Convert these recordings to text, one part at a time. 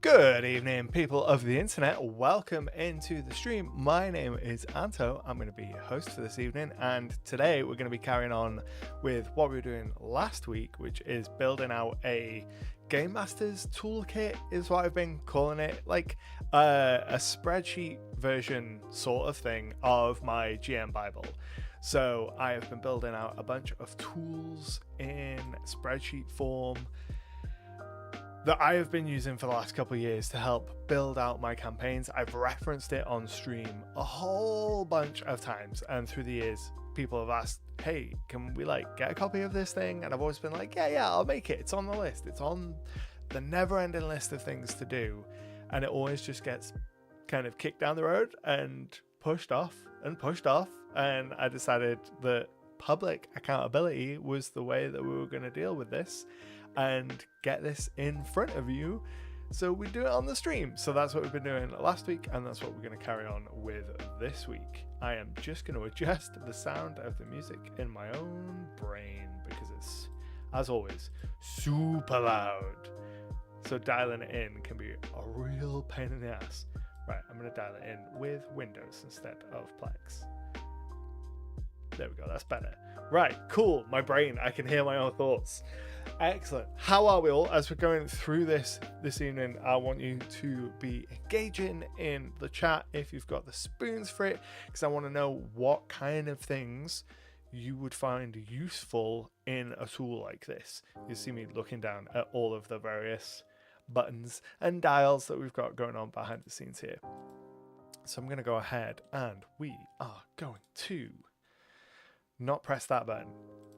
Good evening, people of the internet. Welcome into the stream. My name is Anto. I'm going to be your host for this evening, and today we're going to be carrying on with what we were doing last week, which is building out a Game Master's Toolkit, is what I've been calling it, like a spreadsheet version sort of thing of my GM Bible. So I have been building out a bunch of tools in spreadsheet form that I have been using for the last couple of years to help build out my campaigns. I've referenced it on stream a whole bunch of times, and through the years people have asked, hey, can we get a copy of this thing? And I've always been like, yeah, I'll make it. It's on the list. It's on the never-ending list of things to do, and it always just gets kind of kicked down the road and pushed off, and I decided that public accountability was the way that we were going to deal with this and get this in front of you, so we do it on the stream. So that's what we've been doing last week, and that's what we're going to carry on with this week. I am just going to adjust the sound of the music in my own brain because it's, as always, super loud, so dialing it in can be a real pain in the ass. Right, I'm going to dial it in with Windows instead of Plex. There we go, that's better. Right, cool. My brain, I can hear my own thoughts. Excellent. How are we all? As we're going through this evening, I want you to be engaging in the chat if you've got the spoons for it, because I want to know what kind of things you would find useful in a tool like this. You see me looking down at all of the various buttons and dials that we've got going on behind the scenes here. So I'm going to go ahead and we are going to not press that button.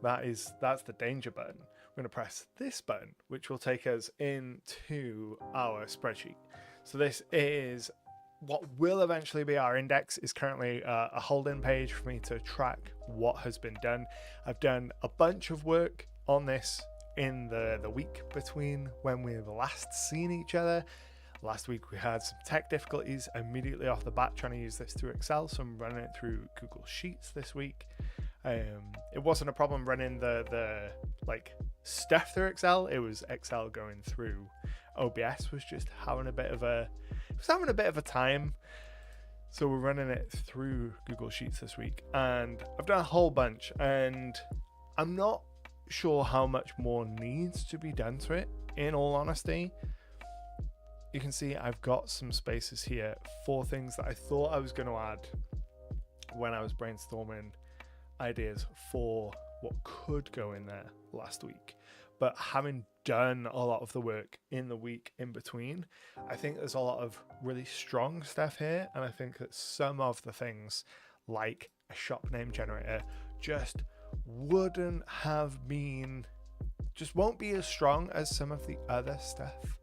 That's the danger button. We're going to press this button, which will take us into our spreadsheet. So this is what will eventually be our index. Is currently a holding page for me to track what has been done. I've done a bunch of work on this in the week between when we've last seen each other. Last week we had some tech difficulties immediately off the bat trying to use this through Excel, so I'm running it through Google Sheets this week. It wasn't a problem running the stuff through Excel. It was Excel going through OBS was just having a bit of a time. So we're running it through Google Sheets this week, and I've done a whole bunch, and I'm not sure how much more needs to be done to it, in all honesty. You can see I've got some spaces here for things that I thought I was going to add when I was brainstorming ideas for what could go in there last week. But having done a lot of the work in the week in between, I think there's a lot of really strong stuff here, and I think that some of the things like a shop name generator just won't be as strong as some of the other stuff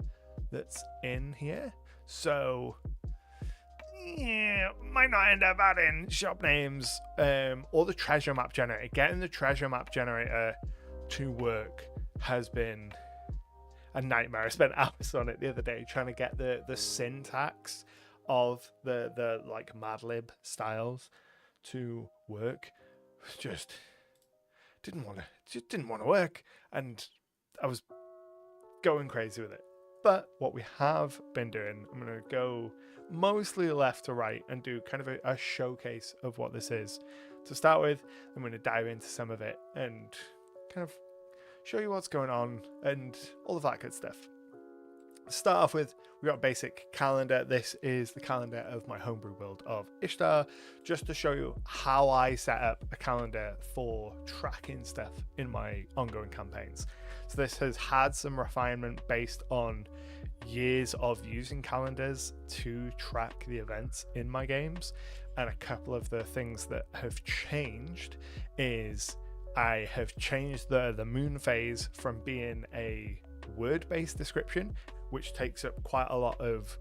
that's in here. So yeah, might not end up adding shop names or the treasure map generator. Getting the treasure map generator to work has been a nightmare. I spent hours on it the other day trying to get the syntax of the Mad Lib styles to work. Just didn't want to work, and I was going crazy with it. But what we have been doing, I'm going to go mostly left to right and do kind of a showcase of what this is. To start with, I'm going to dive into some of it and kind of show you what's going on and all of that good stuff. To start off with, we've got a basic calendar. This is the calendar of my homebrew build of Ishtar, just to show you how I set up a calendar for tracking stuff in my ongoing campaigns. So this has had some refinement based on years of using calendars to track the events in my games. And a couple of the things that have changed is I have changed the moon phase from being a word-based description, which takes up quite a lot of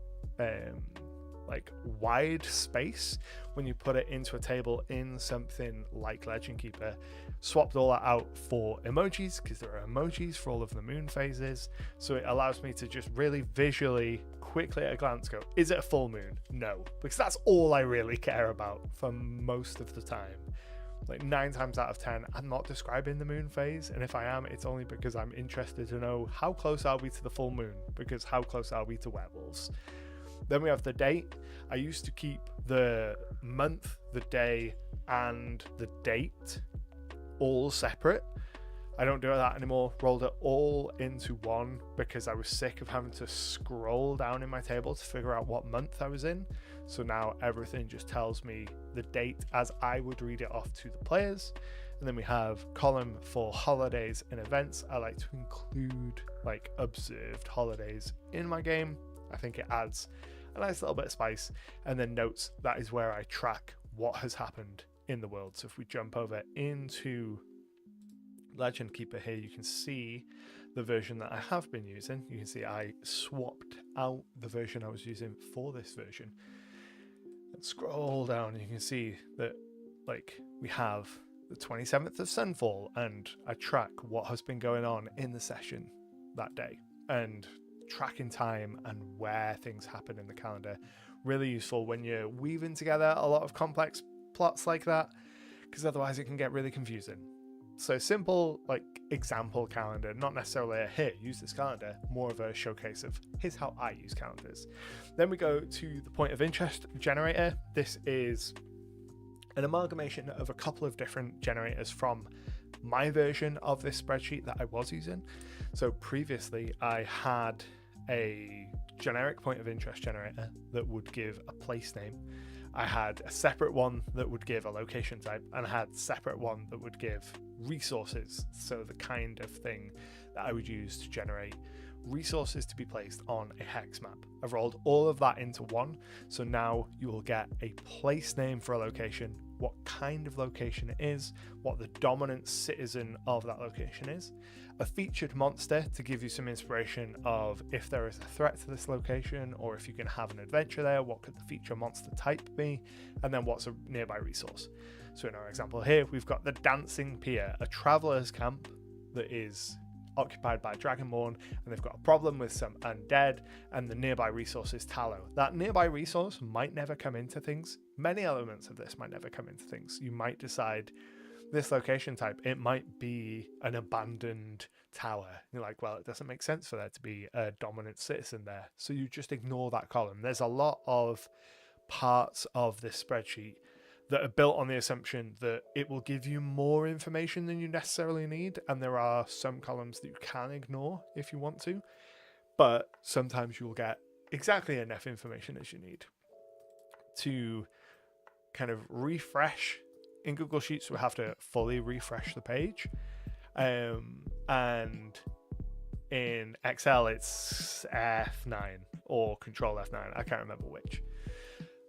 wide space when you put it into a table in something like Legend Keeper. Swapped all that out for emojis, because there are emojis for all of the moon phases, so it allows me to just really visually, quickly at a glance go, is it a full moon? No, because that's all I really care about for most of the time. Like 9 times out of 10, I'm not describing the moon phase, and if I am, it's only because I'm interested to know how close are we to the full moon, because how close are we to werewolves. Then we have the date. I used to keep the month, the day, and the date all separate. I don't do that anymore. Rolled it all into one because I was sick of having to scroll down in my table to figure out what month I was in. So now everything just tells me the date as I would read it off to the players. And then we have column for holidays and events. I like to include like observed holidays in my game. I think it adds a nice little bit of spice. And then notes, that is where I track what has happened in the world. So if we jump over into Legend Keeper here, you can see the version that I have been using. You can see I swapped out the version I was using for this version. And scroll down, you can see that like we have the 27th of Sunfall, and I track what has been going on in the session that day and tracking time and where things happen in the calendar. Really useful when you're weaving together a lot of complex plots like that, because otherwise it can get really confusing. So simple, like example calendar, not necessarily a here, use this calendar, more of a showcase of here's how I use calendars. Then we go to the point of interest generator. This is an amalgamation of a couple of different generators from my version of this spreadsheet that I was using. So previously I had a generic point of interest generator that would give a place name. I had a separate one that would give a location type, and I had a separate one that would give resources, so the kind of thing that I would use to generate resources to be placed on a hex map. I've rolled all of that into one, so now you will get a place name for a location, what kind of location it is, what the dominant citizen of that location is, a featured monster to give you some inspiration of if there is a threat to this location, or if you can have an adventure there, what could the feature monster type be, and then what's a nearby resource. So in our example here, we've got the Dancing Pier, a traveler's camp that is occupied by Dragonborn, and they've got a problem with some undead, and the nearby resource is tallow. That nearby resource might never come into things. Many elements of this might never come into things. You might decide this location type, it might be an abandoned tower. You're like, well, it doesn't make sense for there to be a dominant citizen there. So you just ignore that column. There's a lot of parts of this spreadsheet that are built on the assumption that it will give you more information than you necessarily need. And there are some columns that you can ignore if you want to, but sometimes you will get exactly enough information as you need to kind of refresh. In Google Sheets, we have to fully refresh the page. And in Excel, it's F9 or Control F9. I can't remember which.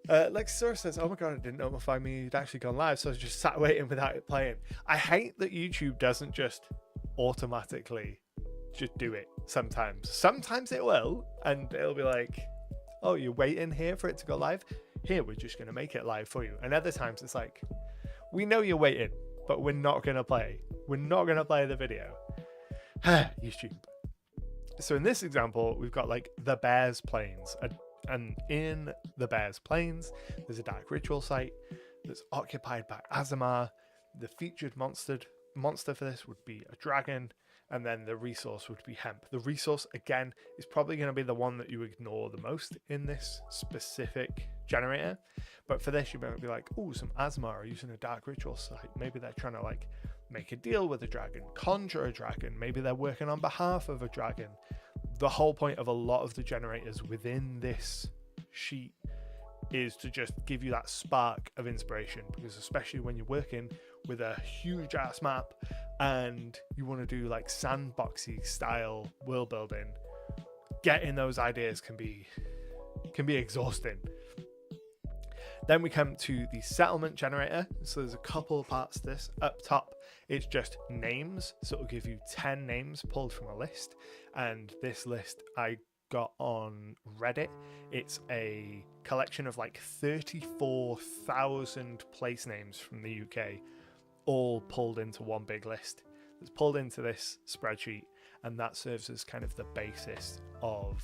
Lexasaurus says, oh my god, it didn't notify me you'd actually gone live, so I was just sat waiting without it playing. I hate that YouTube doesn't just automatically just do it sometimes. Sometimes it will, and it'll be like, oh, you're waiting here for it to go live? Here, we're just going to make it live for you. And other times it's like, we know you're waiting, but we're not going to play. We're not going to play the video. YouTube. So in this example, we've got like the Bears Plains. And in the Bears Plains, there's a dark ritual site that's occupied by Azamar. The featured monster for this would be a dragon, and then the resource would be hemp. The resource, again, is probably going to be the one that you ignore the most in this specific generator. But for this, you might be like, oh, some Azamar are using a dark ritual site. Maybe they're trying to like make a deal with a dragon, conjure a dragon. Maybe they're working on behalf of a dragon. The whole point of a lot of the generators within this sheet is to just give you that spark of inspiration, because especially when you're working with a huge ass map and you want to do like sandboxy style world building, getting those ideas can be exhausting. Then we come to the settlement generator. So there's a couple of parts to this. Up top, it's just names. So it'll give you 10 names pulled from a list. And this list I got on Reddit. It's a collection of like 34,000 place names from the UK, all pulled into one big list. It's pulled into this spreadsheet, and that serves as kind of the basis of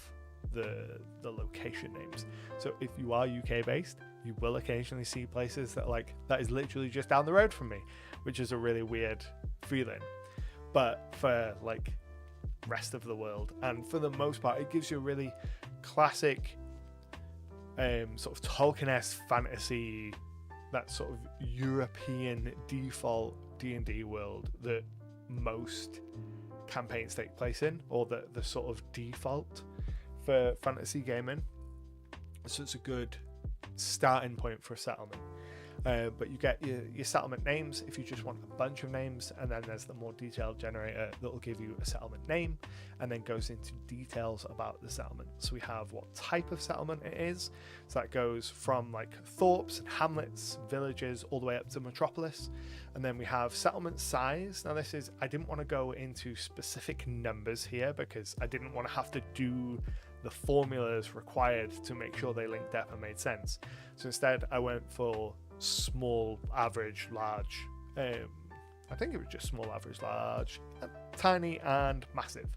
the location names. So if you are UK based, you will occasionally see places that like that is literally just down the road from me, which is a really weird feeling. But for like rest of the world, and for the most part, it gives you a really classic sort of Tolkien-esque fantasy, that sort of European default D&D world that most campaigns take place in, or the sort of default for fantasy gaming. So it's a good starting point for a settlement. But you get your settlement names if you just want a bunch of names, and then there's the more detailed generator that will give you a settlement name and then goes into details about the settlement. So we have what type of settlement it is. So that goes from like thorps and hamlets, villages, all the way up to metropolis. And then we have settlement size. Now this is, I didn't want to go into specific numbers here because I didn't want to have to do the formulas required to make sure they linked up and made sense. So instead I went for small, average, large. I think it was just small, average, large, tiny, and massive.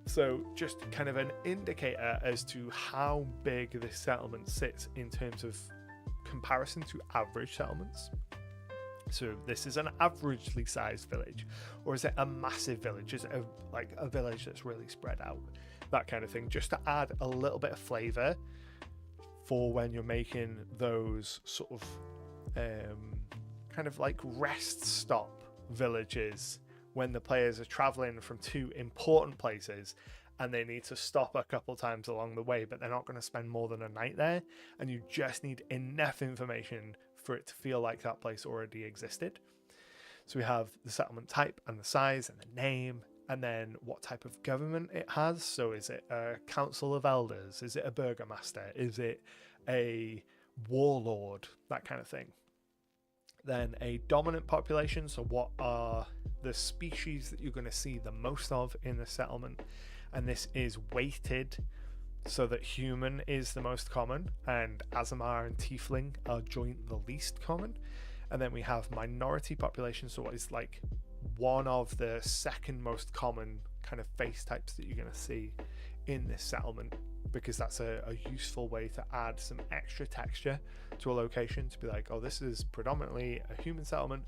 So just kind of an indicator as to how big this settlement sits in terms of comparison to average settlements. So this is an averagely sized village, or is it a massive village? Is it like a village that's really spread out? That kind of thing, just to add a little bit of flavor for when you're making those sort of kind of like rest stop villages when the players are traveling from two important places and they need to stop a couple times along the way, but they're not going to spend more than a night there, and you just need enough information for it to feel like that place already existed. So we have the settlement type and the size and the name, and then what type of government it has. So is it a council of elders? Is it a burgomaster? Is it a warlord? That kind of thing. Then a dominant population. So what are the species that you're going to see the most of in the settlement? And this is weighted so that human is the most common, and Aasimar and Tiefling are joint the least common. And then we have minority population. So what is like one of the second most common kind of face types that you're going to see in this settlement, because that's a useful way to add some extra texture to a location, to be like, oh, this is predominantly a human settlement,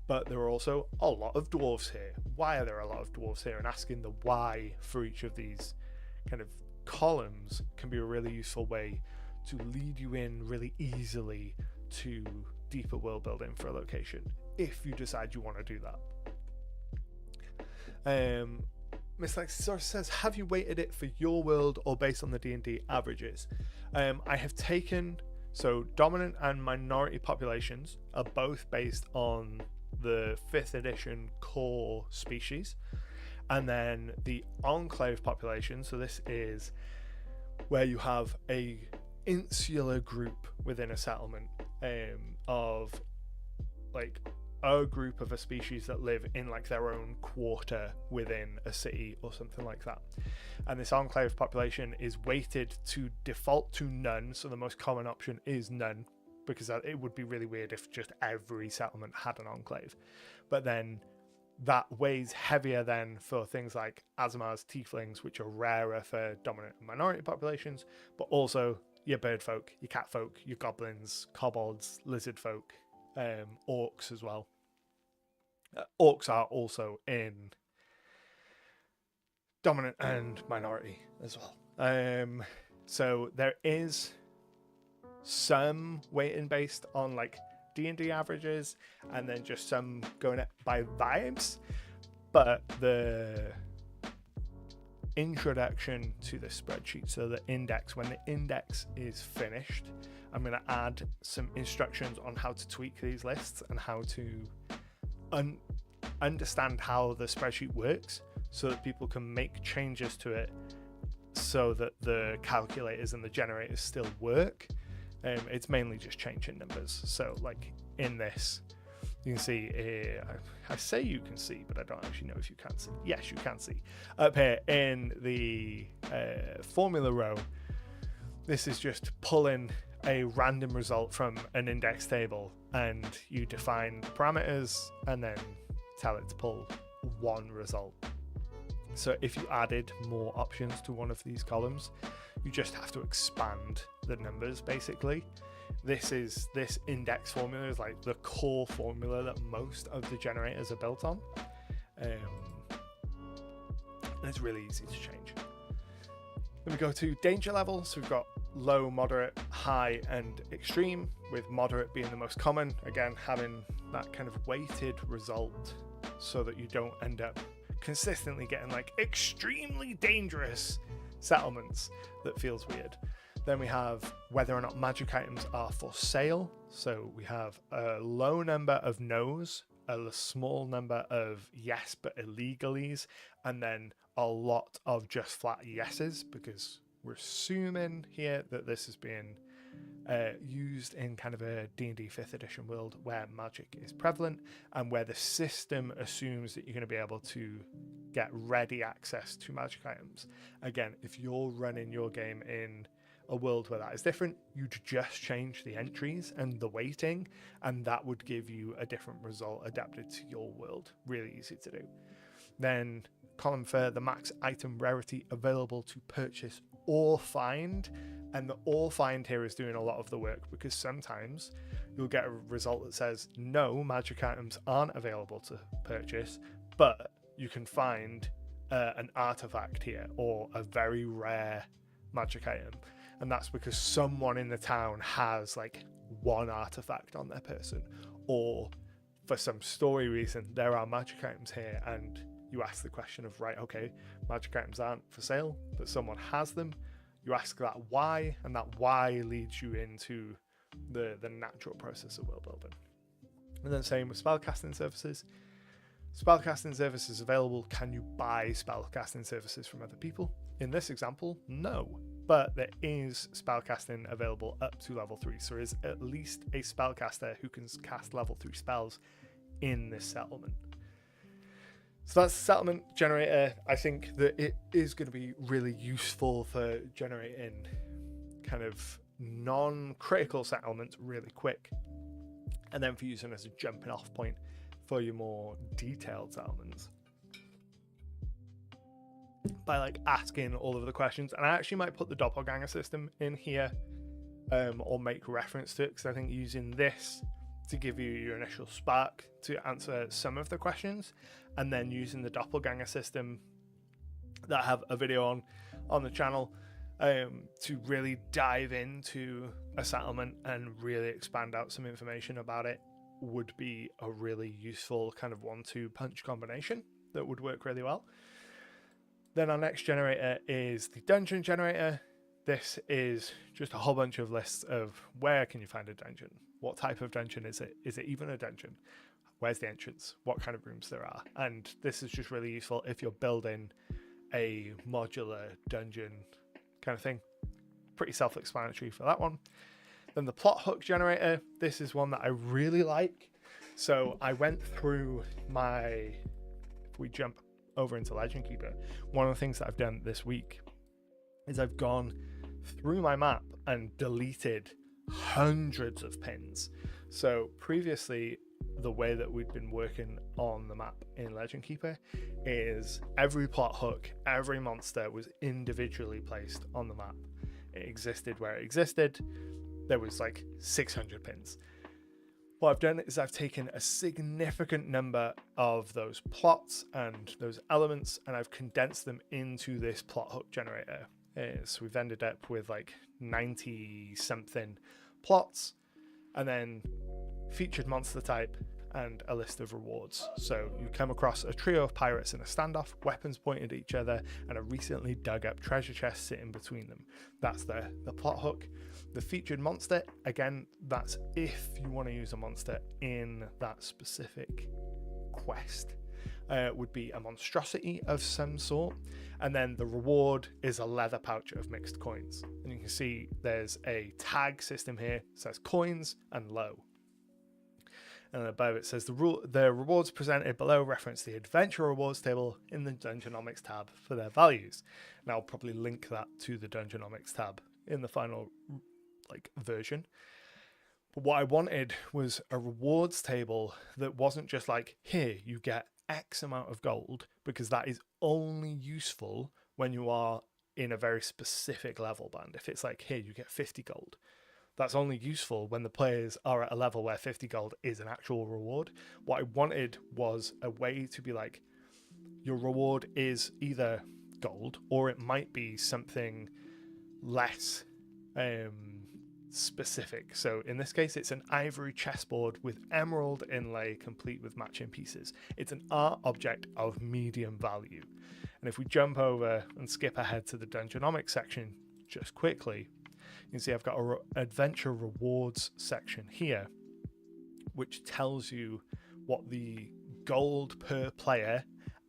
but there are also a lot of dwarves here. Why are there a lot of dwarves here? And asking the why for each of these kind of columns can be a really useful way to lead you in really easily to deeper world building for a location, if you decide you want to do that. Miss Lexi says, have you weighted it for your world or based on the D&D averages? I have taken, so dominant and minority populations are both based on the 5th edition core species, and then the enclave population, so this is where you have a insular group within a settlement of like a group of a species that live in like their own quarter within a city or something like that. And this enclave population is weighted to default to none, so the most common option is none, because it would be really weird if just every settlement had an enclave. But then that weighs heavier then for things like Aasimar's Tieflings, which are rarer for dominant and minority populations, but also your bird folk, your cat folk, your goblins, kobolds, lizard folk, orcs as well. Orcs are also in dominant and minority as well. So there is some weighting based on like D&D averages, and then just some going by vibes. But the introduction to the spreadsheet, so the index, when the index is finished, I'm going to add some instructions on how to tweak these lists and how to understand how the spreadsheet works, so that people can make changes to it so that the calculators and the generators still work. It's mainly just changing numbers. So like in this, you can see here, I say you can see, but I don't actually know if you can see. Yes, you can see. Up here in the formula row, this is just pulling a random result from an index table, and you define parameters and then tell it to pull one result. So if you added more options to one of these columns, you just have to expand the numbers basically, this index formula is like the core formula that most of the generators are built on. And it's really easy to change. Then we go to danger levels. So we've got low, moderate, high, and extreme, with moderate being the most common. Again, having that kind of weighted result so that you don't end up consistently getting like extremely dangerous settlements that feels weird. Then we have whether or not magic items are for sale. So we have a low number of no's, a small number of yes but illegalies, and then a lot of just flat yeses, because we're assuming here that this is being used in kind of a D&D 5th edition world where magic is prevalent and where the system assumes that you're going to be able to get ready access to magic items. Again, if you're running your game in a world where that is different, you'd just change the entries and the weighting, and that would give you a different result adapted to your world. Really easy to do. Then column for the max item rarity available to purchase or find, and the or find here is doing a lot of the work, because sometimes you'll get a result that says no, magic items aren't available to purchase, but you can find an artifact here or a very rare magic item, and that's because someone in the town has like one artifact on their person, or for some story reason there are magic items here, and you ask the question of, right, okay, magic items aren't for sale, but someone has them. You ask that why, and that why leads you into the natural process of world building. And then same with spellcasting services. Spellcasting services available. Can you buy spellcasting services from other people? In this example, no. But there is spellcasting available up to level 3. So there is at least a spellcaster who can cast level 3 spells in this settlement. So that's the settlement generator. I think that it is going to be really useful for generating kind of non-critical settlements really quick, and then for using as a jumping off point for your more detailed settlements by like asking all of the questions. And I actually might put the doppelganger system in here, or make reference to it, because I think using this to give you your initial spark to answer some of the questions, and then using the doppelganger system that I have a video on the channel to really dive into a settlement and really expand out some information about it, would be a really useful kind of 1-2 punch combination that would work really well. Then our next generator is the dungeon generator. This is just a whole bunch of lists of where can you find a dungeon, what type of dungeon is it even a dungeon, where's the entrance, what kind of rooms there are. And this is just really useful if you're building a modular dungeon kind of thing. Pretty self-explanatory for that one. Then the plot hook generator, this is one that I really like. So I went through if we jump over into Legend Keeper, one of the things that I've done this week is I've gone through my map and deleted hundreds of pins. So previously, the way that we'd been working on the map in Legend Keeper is every plot hook, every monster was individually placed on the map. It existed where it existed. There was like 600 pins. What I've done is I've taken a significant number of those plots and those elements, and I've condensed them into this plot hook generator. So we've ended up with like 90 something plots, and then featured monster type and a list of rewards. So you come across a trio of pirates in a standoff, weapons pointed at each other, and a recently dug up treasure chest sitting between them. That's the plot hook. The featured monster, again, that's if you want to use a monster in that specific quest, would be a monstrosity of some sort. And then the reward is a leather pouch of mixed coins. And you can see there's a tag system here. It says coins and low. And above it says the rewards presented below reference the adventure rewards table in the Dungeonomics tab for their values. And I'll probably link that to the Dungeonomics tab in the final version. But what I wanted was a rewards table that wasn't just like, here you get X amount of gold, because that is only useful when you are in a very specific level band. If it's like, here you get 50 gold, that's only useful when the players are at a level where 50 gold is an actual reward. What I wanted was a way to be like, your reward is either gold or it might be something less specific. So in this case, it's an ivory chessboard with emerald inlay complete with matching pieces. It's an art object of medium value. And if we jump over and skip ahead to the Dungeonomics section just quickly, you can see I've got an adventure rewards section here, which tells you what the gold per player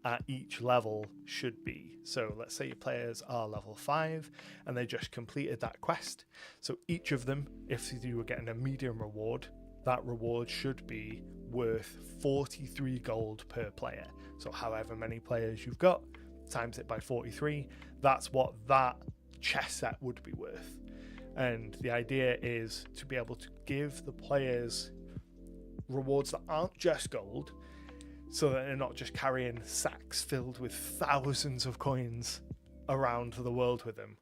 at each level should be. So let's say your players are level 5 and they just completed that quest. So each of them, if you were getting a medium reward, that reward should be worth 43 gold per player. So however many players you've got, times it by 43, that's what that chess set would be worth. And the idea is to be able to give the players rewards that aren't just gold, so that they're not just carrying sacks filled with thousands of coins around the world with them,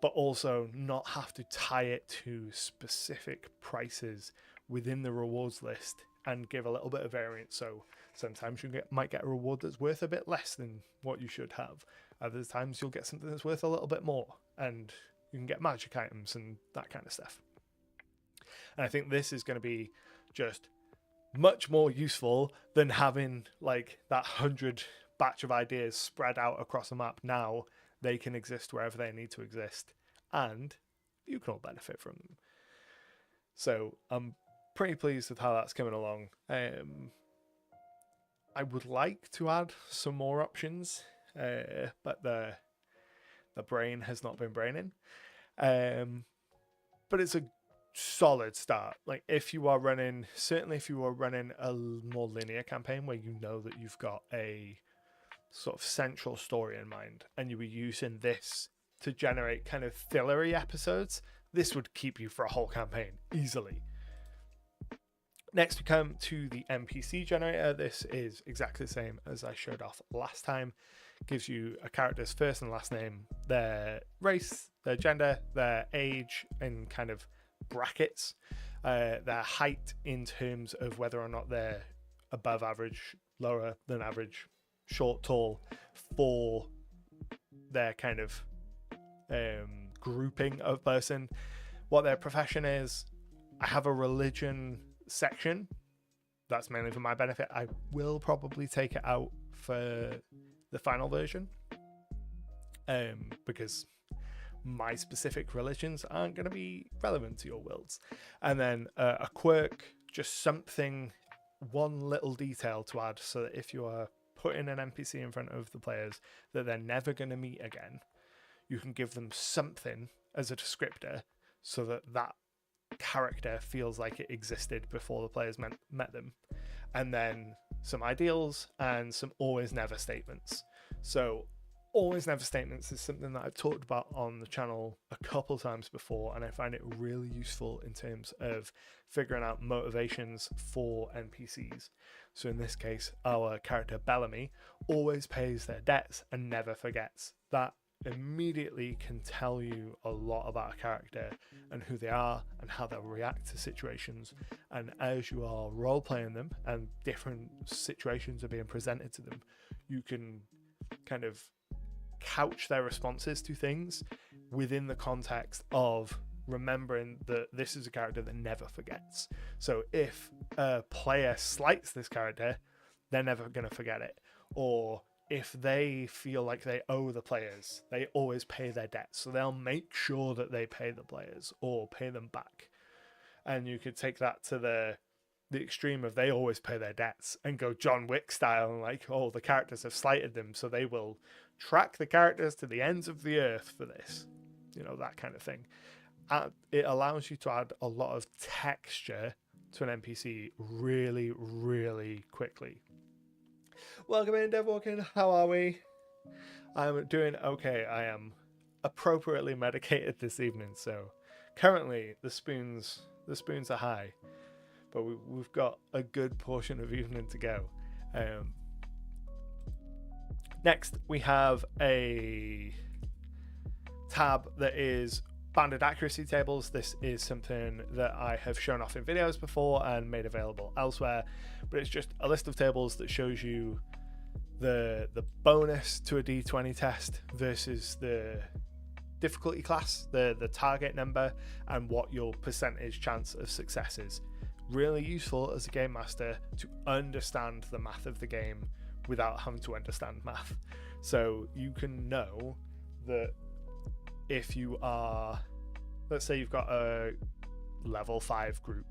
but also not have to tie it to specific prices within the rewards list and give a little bit of variance. So sometimes you might get a reward that's worth a bit less than what you should have. Other times you'll get something that's worth a little bit more, and you can get magic items and that kind of stuff. And I think this is going to be just much more useful than having like that 100 batch of ideas spread out across a map. Now they can exist wherever they need to exist, and you can all benefit from them. So I'm pretty pleased with how that's coming along. I would like to add some more options, but the brain has not been braining. But it's a solid start. Like if you are running a more linear campaign where you know that you've got a sort of central story in mind and you were using this to generate kind of fillery episodes, this would keep you for a whole campaign easily. Next we come to the NPC generator. This is exactly the same as I showed off last time. Gives you a character's first and last name, their race, their gender, their age in kind of brackets, their height in terms of whether or not they're above average, lower than average, short, tall, for their kind of grouping of person, what their profession is. I have a religion section that's mainly for my benefit. I will probably take it out for the final version, because my specific religions aren't going to be relevant to your worlds. And then a quirk, just something, one little detail to add, so that if you are putting an NPC in front of the players that they're never going to meet again, you can give them something as a descriptor so that that character feels like it existed before the players met them. And then some ideals and some always never statements. So always never statements is something that I've talked about on the channel a couple times before, and I find it really useful in terms of figuring out motivations for NPCs. So in this case, our character Bellamy always pays their debts and never forgets. That immediately can tell you a lot about a character and who they are and how they'll react to situations. And as you are role-playing them and different situations are being presented to them, you can kind of couch their responses to things within the context of remembering that this is a character that never forgets. So if a player slights this character, they're never going to forget it. Or if they feel like they owe the players, they always pay their debts. So they'll make sure that they pay the players or pay them back. And you could take that to the extreme of they always pay their debts and go John Wick style and like, oh, the characters have slighted them, so they will track the characters to the ends of the earth for this. You know, that kind of thing. It allows you to add a lot of texture to an NPC really, really quickly. Welcome in, Devwalking. How are we? I'm doing okay. I am appropriately medicated this evening, so currently the spoons are high, but we've got a good portion of evening to go. Next, we have a tab that is bounded accuracy tables. This is something that I have shown off in videos before and made available elsewhere, but it's just a list of tables that shows you the bonus to a d20 test versus the difficulty class, the target number, and what your percentage chance of success is. Really useful as a game master to understand the math of the game without having to understand math. So you can know that if you are, let's say you've got a level 5 group,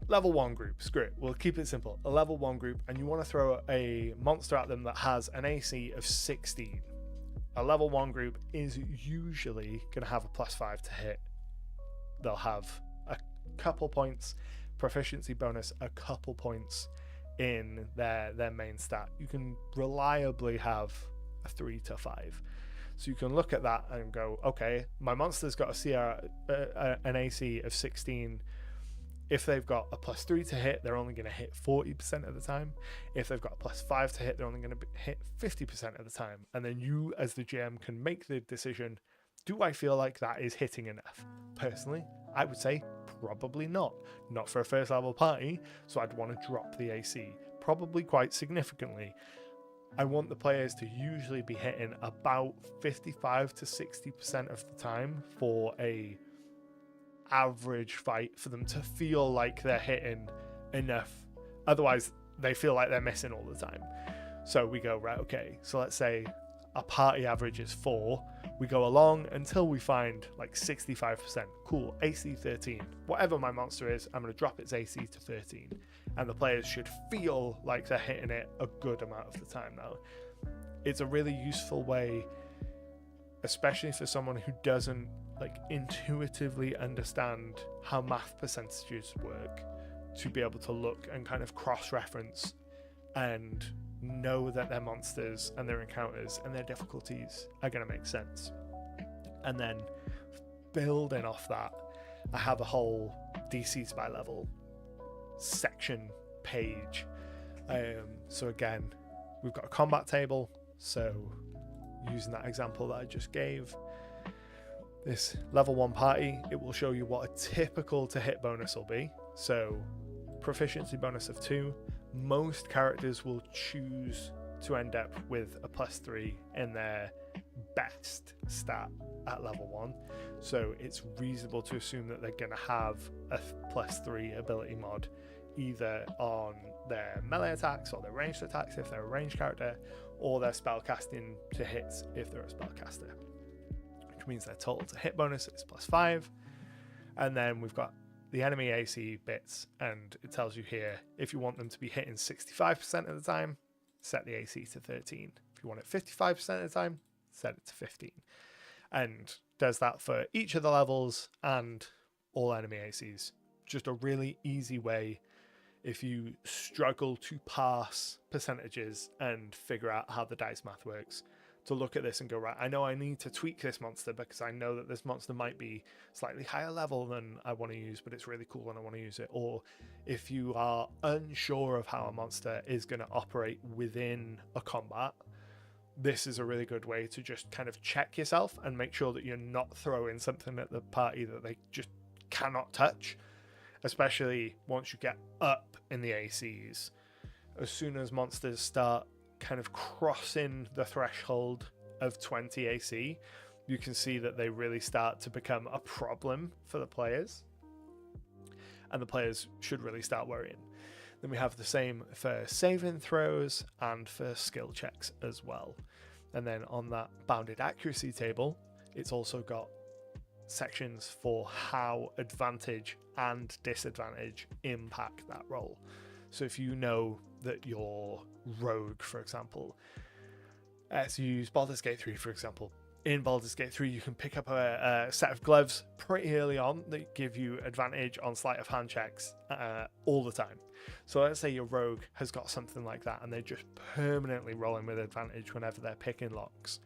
level 1 group, screw it, we'll keep it simple, a level 1 group, and you want to throw a monster at them that has an AC of 16. A level 1 group is usually going to have a +5 to hit. They'll have a couple points proficiency bonus, a couple points in their main stat. You can reliably have a 3 to 5. So you can look at that and go, okay, my monster's got an AC of 16. If they've got a +3 to hit, they're only going to hit 40% of the time. If they've got a +5 to hit, they're only going to hit 50% of the time. And then you, as the GM, can make the decision, do I feel like that is hitting enough? Personally, I would say probably not. Not for a first level party, so I'd want to drop the AC, probably quite significantly. I want the players to usually be hitting about 55 to 60% of the time for a average fight, for them to feel like they're hitting enough. Otherwise, they feel like they're missing all the time. So we go, right, okay, so let's say a party average is 4. We go along until we find like 65%. Cool, AC 13. Whatever my monster is, I'm going to drop its AC to 13. And the players should feel like they're hitting it a good amount of the time now. It's a really useful way, especially for someone who doesn't like intuitively understand how math percentages work, to be able to look and kind of cross-reference and know that their monsters and their encounters and their difficulties are going to make sense. And then building off that, I have a whole DCs by level section page. So again, we've got a combat table. So using that example that I just gave, this level 1 party, it will show you what a typical to hit bonus will be. So proficiency bonus of 2. Most characters will choose to end up with a +3 in their best stat at level 1. So it's reasonable to assume that they're going to have a +3 ability mod either on their melee attacks or their ranged attacks if they're a ranged character, or their spellcasting to hits if they're a spellcaster, which means their total to hit bonus is +5. And then we've got the enemy AC bits, and it tells you here, if you want them to be hitting 65% of the time, set the AC to 13. If you want it 55% of the time, set it to 15. And does that for each of the levels and all enemy ACs. Just a really easy way, if you struggle to parse percentages and figure out how the dice math works, to look at this and go, right, I know I need to tweak this monster because I know that this monster might be slightly higher level than I want to use, but it's really cool and I want to use it. Or if you are unsure of how a monster is going to operate within a combat, this is a really good way to just kind of check yourself and make sure that you're not throwing something at the party that they just cannot touch, especially once you get up in the ACs. As soon as monsters start kind of crossing the threshold of 20 AC, you can see that they really start to become a problem for the players, and the players should really start worrying. Then we have the same for saving throws and for skill checks as well. And then on that bounded accuracy table, it's also got sections for how advantage and disadvantage impact that roll. So if you know that your rogue, for example, let's use Baldur's Gate 3 for example. In Baldur's Gate 3 you can pick up a set of gloves pretty early on that give you advantage on sleight of hand checks all the time. So let's say your rogue has got something like that and they're just permanently rolling with advantage whenever they're picking locks.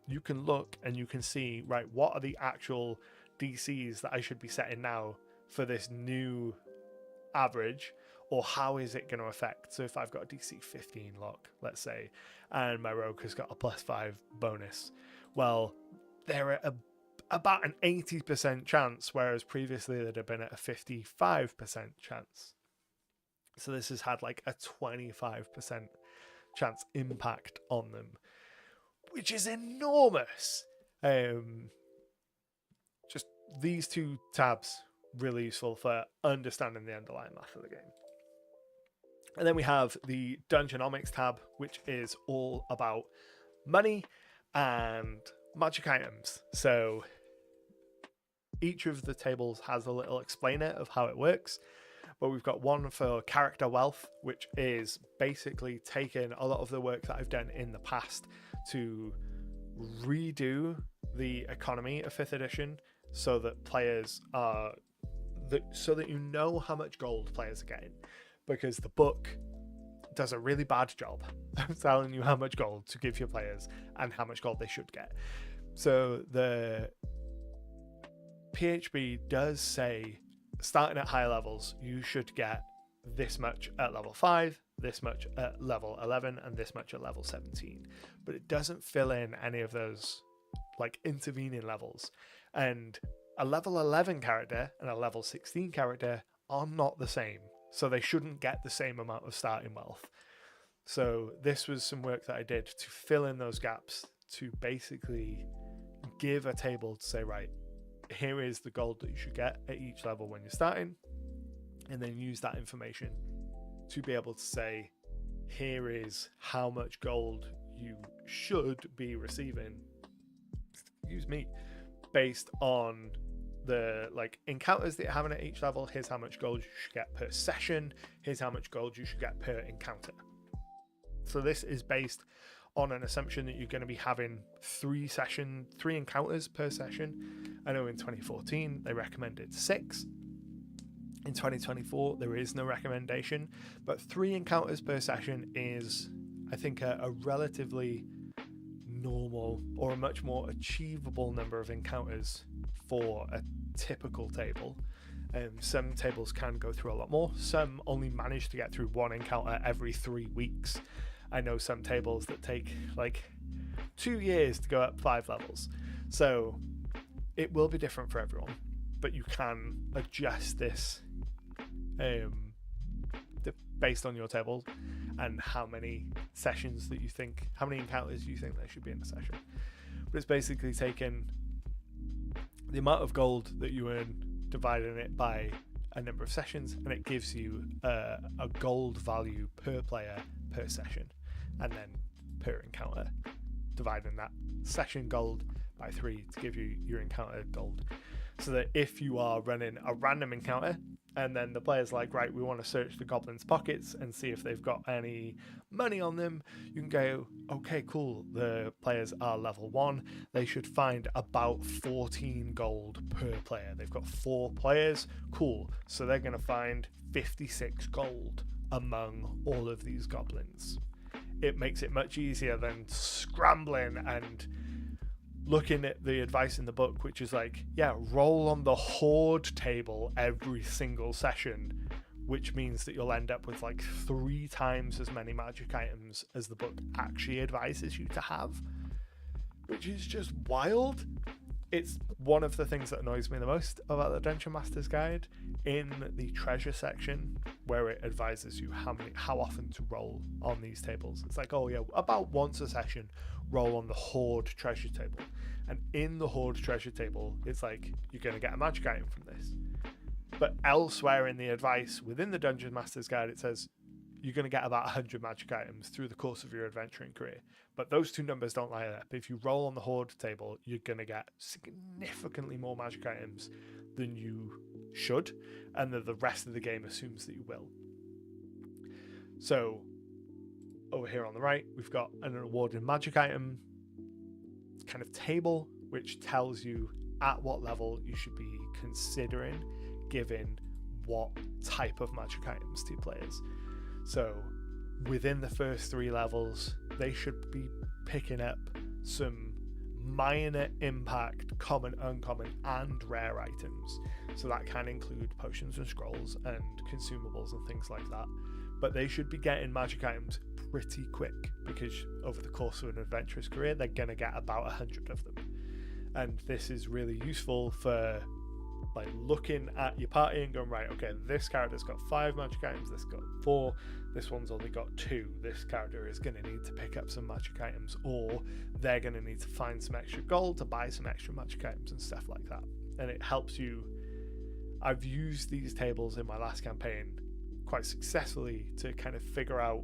You can look and you can see, right, what are the actual DCs that I should be setting now for this new average, or how is it going to affect? So if I've got a DC 15 lock, let's say, and my rogue has got a +5 bonus, well, they're at a about an 80% chance, whereas previously they'd have been at a 55% chance. So this has had like a 25% chance impact on them, which is enormous. Just these two tabs, really useful for understanding the underlying math of the game. And then we have the Dungeonomics tab, which is all about money and magic items. So each of the tables has a little explainer of how it works, but we've got one for character wealth, which is basically taking a lot of the work that I've done in the past to redo the economy of 5th edition so that players are so that you know how much gold players are getting, because the book does a really bad job of telling you how much gold to give your players and how much gold they should get. So the PHB does say, starting at higher levels, you should get this much at level 5, this much at level 11, and this much at level 17. But it doesn't fill in any of those like intervening levels. And a level 11 character and a level 16 character are not the same. So they shouldn't get the same amount of starting wealth. So this was some work that I did to fill in those gaps, to basically give a table to say, right, here is the gold that you should get at each level when you're starting, and then use that information to be able to say, here is how much gold you should be receiving, based on the like encounters that you're having at each level. Here's how much gold you should get per session. Here's how much gold you should get per encounter. So this is based on an assumption that you're going to be having 3 encounters per session. I know in 2014 they recommended 6. In 2024 there is no recommendation, but 3 encounters per session is, I think, a relatively normal or a much more achievable number of encounters for a typical table. Some tables can go through a lot more. Some only manage to get through 1 encounter every 3 weeks. I know some tables that take like 2 years to go up 5 levels. So it will be different for everyone, but you can adjust this based on your table and how many sessions that you think, how many encounters you think there should be in a session. But it's basically taking the amount of gold that you earn, dividing it by a number of sessions, and it gives you a gold value per player per session, and then per encounter, dividing that session gold by 3 to give you your encounter gold. So that if you are running a random encounter and then the player's like, right, we want to search the goblins' pockets and see if they've got any money on them, you can go, okay, cool, the players are level 1, they should find about 14 gold per player. They've got 4 players, cool, so they're going to find 56 gold among all of these goblins. It makes it much easier than scrambling and looking at the advice in the book, which is like, yeah, roll on the horde table every single session, which means that you'll end up with like 3 times as many magic items as the book actually advises you to have, which is just wild. It's one of the things that annoys me the most about the Dungeon Master's Guide. In the treasure section, where it advises you how often to roll on these tables, it's like, oh yeah, about once a session, roll on the horde treasure table. And in the horde treasure table, it's like, you're going to get a magic item from this. But elsewhere in the advice within the Dungeon Master's Guide, it says you're going to get about 100 magic items through the course of your adventuring career. But those two numbers don't line up. If you roll on the horde table, you're going to get significantly more magic items than you should, and that the rest of the game assumes that you will. So over here on the right, we've got an awarded magic item kind of table, which tells you at what level you should be considering giving what type of magic items to players. So within the first 3 levels, they should be picking up some minor impact, common, uncommon, and rare items. So that can include potions and scrolls and consumables and things like that. But they should be getting magic items pretty quick, because over the course of an adventurous career, they're going to get about 100 of them. And this is really useful for like looking at your party and going, right, okay, this character's got 5 magic items, this got 4, this one's only got 2. This character is going to need to pick up some magic items, or they're going to need to find some extra gold to buy some extra magic items and stuff like that. And it helps you. I've used these tables in my last campaign quite successfully to kind of figure out,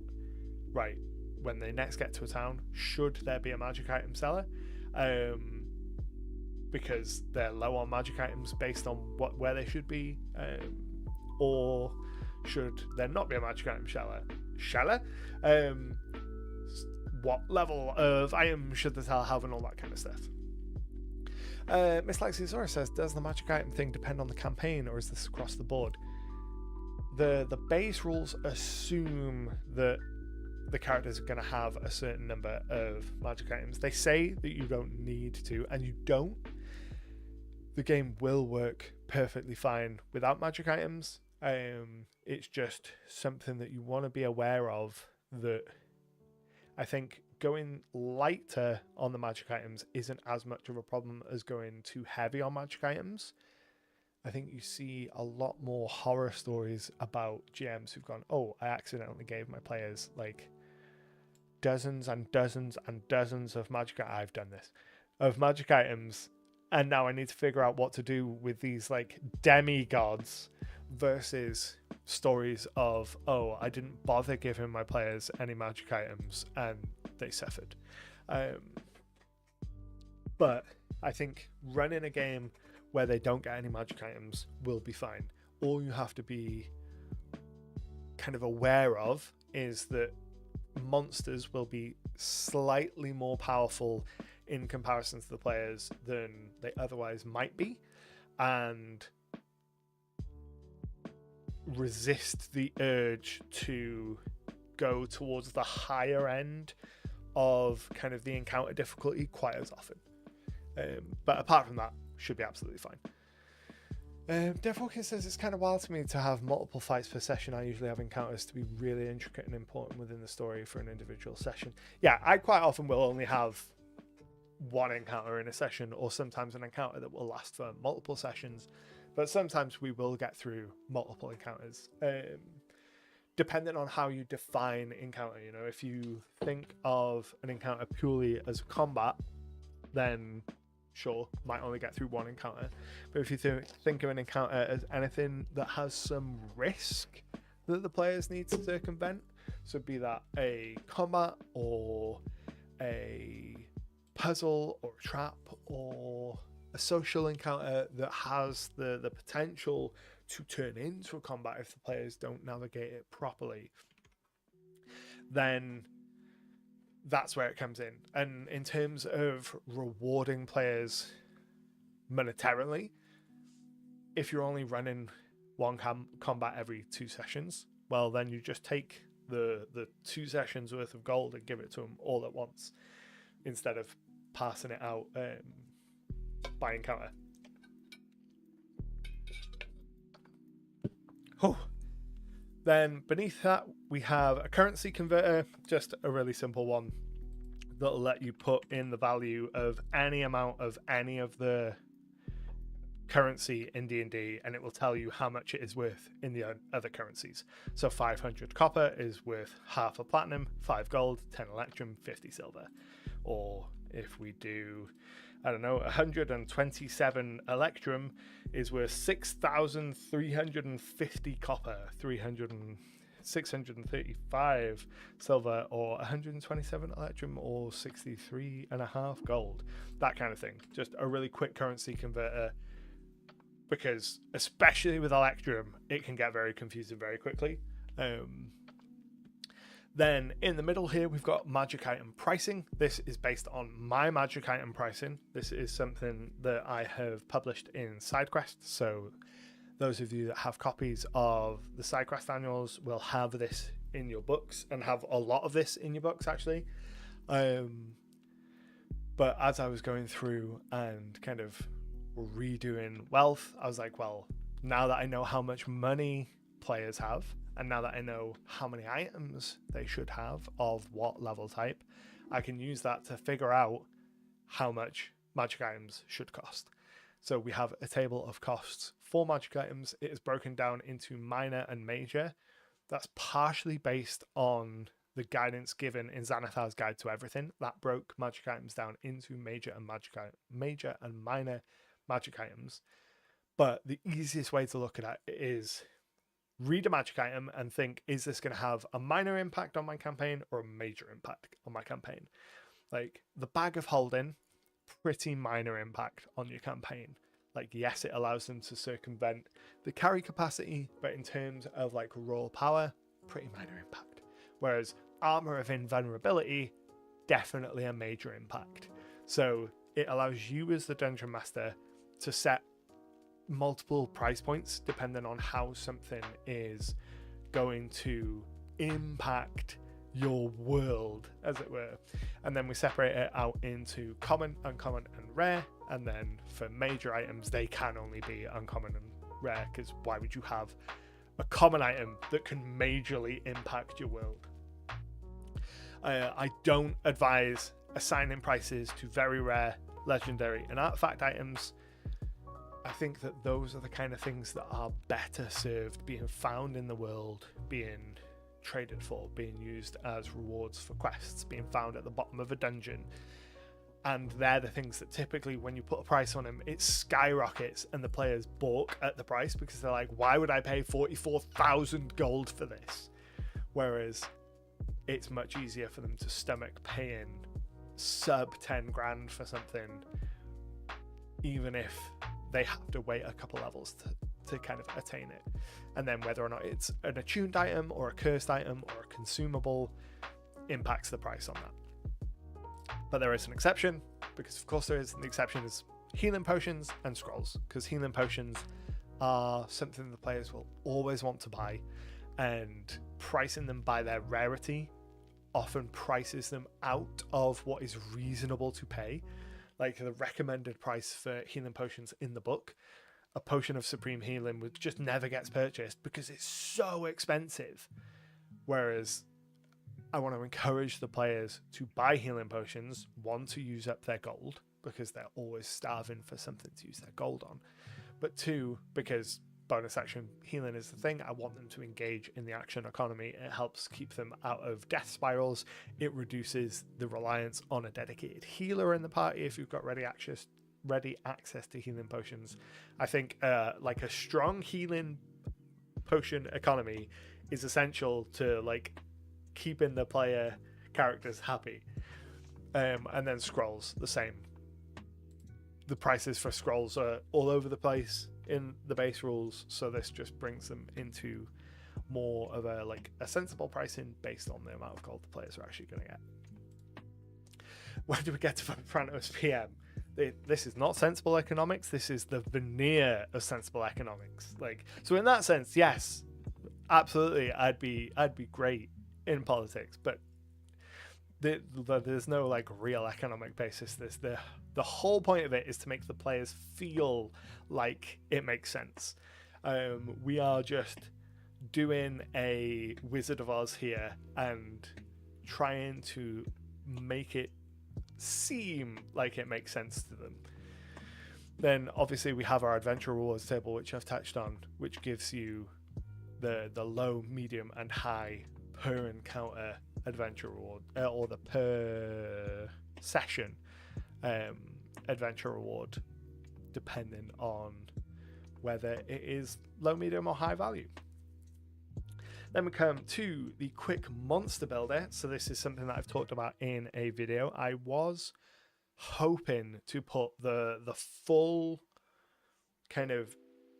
right, when they next get to a town, should there be a magic item seller? Because they're low on magic items based on where they should be, or should there not be a magic item seller? What level of item should the seller have, and all that kind of stuff. Miss Lexisaurus says, does the magic item thing depend on the campaign, or is this across the board? The base rules assume that the characters are going to have a certain number of magic items. They say that you don't need to, and you don't. The game will work perfectly fine without magic items. It's just something that you want to be aware of, that I think going lighter on the magic items isn't as much of a problem as going too heavy on magic items. I think you see a lot more horror stories about GMs who've gone, oh, I accidentally gave my players like dozens and dozens and dozens of magic items, and now I need to figure out what to do with these like demigods, versus stories of, oh, I didn't bother giving my players any magic items and they suffered. But I think running a game where they don't get any magic items will be fine. All you have to be kind of aware of is that monsters will be slightly more powerful in comparison to the players than they otherwise might be, and resist the urge to go towards the higher end of kind of the encounter difficulty quite as often. But apart from that, should be absolutely fine. Dev Hawkins says, it's kind of wild to me to have multiple fights per session. I usually have encounters to be really intricate and important within the story for an individual session. Yeah, I quite often will only have one encounter in a session, or sometimes an encounter that will last for multiple sessions, but sometimes we will get through multiple encounters, depending on how you define encounter. You know, if you think of an encounter purely as combat, then sure, might only get through one encounter. But if you think of an encounter as anything that has some risk that the players need to circumvent, so be that a combat or a puzzle or a trap or a social encounter that has the potential to turn into a combat if the players don't navigate it properly, then that's where it comes in. And in terms of rewarding players monetarily, if you're only running one combat every 2 sessions, well, then you just take the 2 sessions worth of gold and give it to them all at once, instead of passing it out by encounter. Oh. Then beneath that, we have a currency converter, just a really simple one that'll let you put in the value of any amount of any of the currency in D&D, and it will tell you how much it is worth in the other currencies. So 500 copper is worth half a platinum, 5 gold, 10 electrum, 50 silver. Or if we do, I don't know, 127 electrum is worth 6,350 copper, 635 silver, or 127 electrum, or 63.5 gold. That kind of thing. Just a really quick currency converter, because especially with electrum, it can get very confusing very quickly. Then in the middle here, we've got magic item pricing. This is based on my magic item pricing. This is something that I have published in SIDEQUEST. So those of you that have copies of the SIDEQUEST annuals will have this in your books, and have a lot of this in your books actually. But as I was going through and kind of redoing wealth, I was like, well, now that I know how much money players have, and now that I know how many items they should have of what level type, I can use that to figure out how much magic items should cost. So we have a table of costs for magic items. It is broken down into minor and major. That's partially based on the guidance given in Xanathar's Guide to Everything. That broke magic items down into major and minor magic items. But the easiest way to look at it is read a magic item and think, is this going to have a minor impact on my campaign or a major impact on my campaign? Like the Bag of Holding, pretty minor impact on your campaign. Like, yes, it allows them to circumvent the carry capacity, but in terms of like raw power, pretty minor impact. Whereas Armor of Invulnerability, definitely a major impact. So it allows you as the Dungeon Master to set multiple price points depending on how something is going to impact your world, as it were. And then we separate it out into common, uncommon, and rare. And then for major items, they can only be uncommon and rare, because why would you have a common item that can majorly impact your world? I don't advise assigning prices to very rare, legendary, and artifact items. I think that those are the kind of things that are better served being found in the world, being traded for, being used as rewards for quests, being found at the bottom of a dungeon. And they're the things that typically, when you put a price on them, it skyrockets and the players balk at the price because they're like, why would I pay 44,000 gold for this? Whereas it's much easier for them to stomach paying sub 10 grand for something, even if they have to wait a couple levels to kind of attain it. And then whether or not it's an attuned item or a cursed item or a consumable impacts the price on that. But there is an exception, because of course there is. The exception is healing potions and scrolls, because healing potions are something the players will always want to buy, and pricing them by their rarity often prices them out of what is reasonable to pay. Like the recommended price for healing potions in the book, a potion of supreme healing which just never gets purchased because it's so expensive. Whereas I want to encourage the players to buy healing potions, one, to use up their gold, because they're always starving for something to use their gold on, but two, because bonus action healing is the thing, I want them to engage in the action economy. It helps keep them out of death spirals. It reduces the reliance on a dedicated healer in the party if you've got ready access to healing potions. I think like a strong healing potion economy is essential to like keeping the player characters happy. And then scrolls, the same. The prices for scrolls are all over the place in the base rules, so this just brings them into more of a sensible pricing based on the amount of gold the players are actually going to get. When do we get to Pranos PM? This is not sensible economics. This is the veneer of sensible economics. Like, so in that sense, yes, absolutely, I'd be great in politics, but there's no like real economic basis. The whole point of it is to make the players feel like it makes sense. We are just doing a Wizard of Oz here and trying to make it seem like it makes sense to them. Then obviously we have our adventure rewards table, which I've touched on, which gives you the low, medium, and high per encounter adventure reward, or the per session adventure reward, depending on whether it is low, medium, or high value. Then we come to the quick monster builder. So this is something that I've talked about in a video. I was hoping to put the full kind of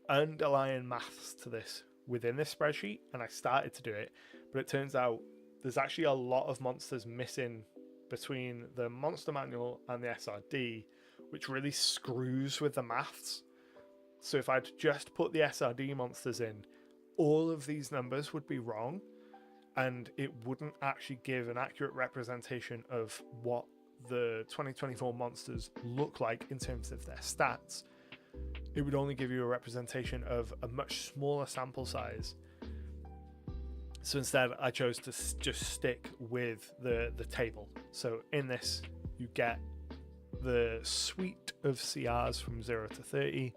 underlying maths to this within this spreadsheet, and I started to do it, but it turns out there's actually a lot of monsters missing between the monster manual and the SRD, which really screws with the maths. So if I'd just put the SRD monsters in, all of these numbers would be wrong, and it wouldn't actually give an accurate representation of what the 2024 monsters look like in terms of their stats. It would only give you a representation of a much smaller sample size. So instead, I chose to just stick with the table. So in this, you get the suite of CRs from 0 to 30,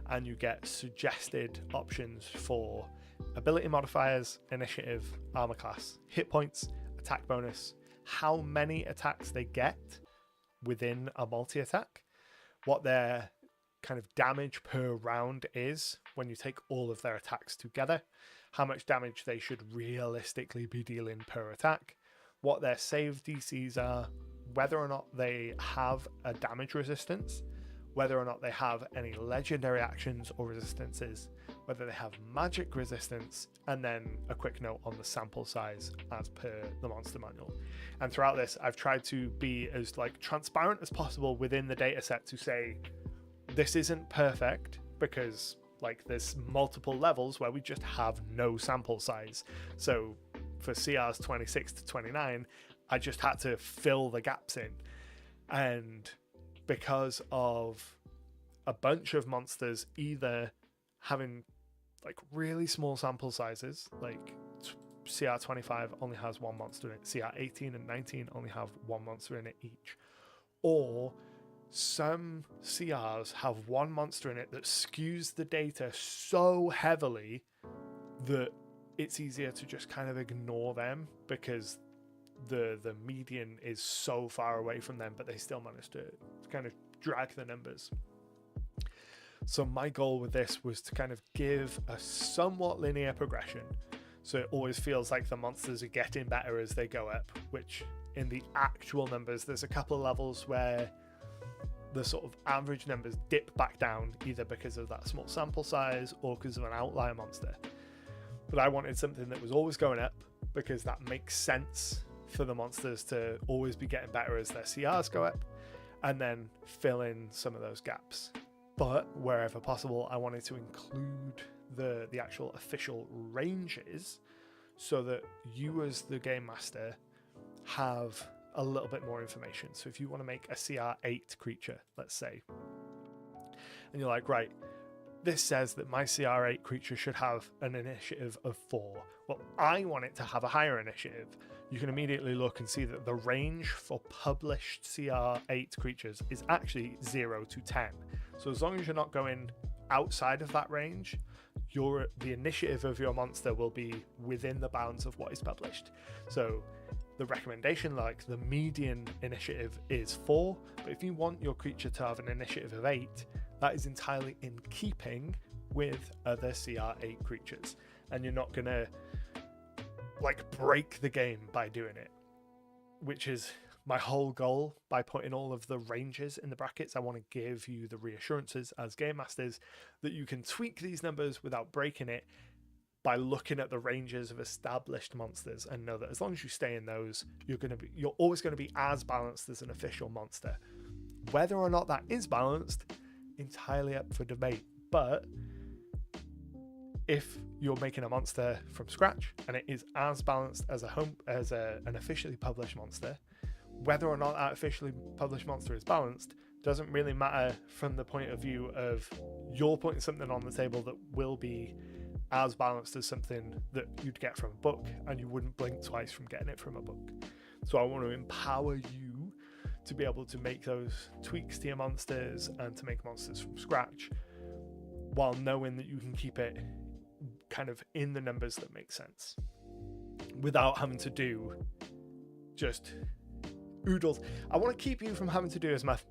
and you get suggested options for ability modifiers, initiative, armor class, hit points, attack bonus, how many attacks they get within a multi-attack, what their kind of damage per round is when you take all of their attacks together, how much damage they should realistically be dealing per attack, what their save DCs are, whether or not they have a damage resistance, whether or not they have any legendary actions or resistances, whether they have magic resistance, and then a quick note on the sample size as per the monster manual. And throughout this, I've tried to be as like transparent as possible within the data set to say this isn't perfect, because like there's multiple levels where we just have no sample size. So for CRs 26 to 29, I just had to fill the gaps in. And because of a bunch of monsters either having like really small sample sizes, like CR 25 only has one monster in it, CR 18 and 19 only have one monster in it each, or some CRs have one monster in it that skews the data so heavily that it's easier to just kind of ignore them because the median is so far away from them, but they still manage to kind of drag the numbers. So my goal with this was to kind of give a somewhat linear progression, so it always feels like the monsters are getting better as they go up, which in the actual numbers there's a couple of levels where the sort of average numbers dip back down, either because of that small sample size or because of an outlier monster. But I wanted something that was always going up, because that makes sense for the monsters to always be getting better as their CRs go up, and then fill in some of those gaps. But wherever possible, I wanted to include the actual official ranges so that you as the game master have a little bit more information. So if you want to make a CR8 creature, let's say, and you're like, right, this says that my CR8 creature should have an initiative of 4. Well, I want it to have a higher initiative. You can immediately look and see that the range for published CR8 creatures is actually 0 to 10. So as long as you're not going outside of that range, the initiative of your monster will be within the bounds of what is published. So the recommendation, like the median initiative, is 4, but if you want your creature to have an initiative of 8, that is entirely in keeping with other CR8 creatures, and you're not gonna like break the game by doing it, which is my whole goal. By putting all of the ranges in the brackets, I want to give you the reassurances as game masters that you can tweak these numbers without breaking it by looking at the ranges of established monsters, and know that as long as you stay in those, you're always going to be as balanced as an official monster. Whether or not that is balanced, entirely up for debate. But if you're making a monster from scratch and it is as balanced as an officially published monster, whether or not that officially published monster is balanced doesn't really matter from the point of view of you're putting something on the table that will be as balanced as something that you'd get from a book, and you wouldn't blink twice from getting it from a book. So I want to empower you to be able to make those tweaks to your monsters and to make monsters from scratch, while knowing that you can keep it kind of in the numbers that make sense without having to do just oodles. I want to keep you from having to do as much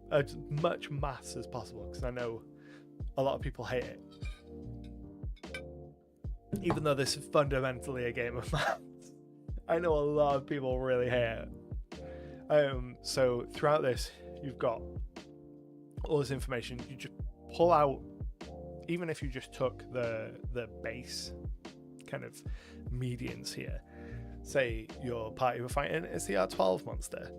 maths as possible, because I know a lot of people hate it, even though this is fundamentally a game of maths. I know a lot of people really hate it. So throughout this, you've got all this information. You just pull out, even if you just took the base kind of medians here. Say your party were fighting a CR12 monster.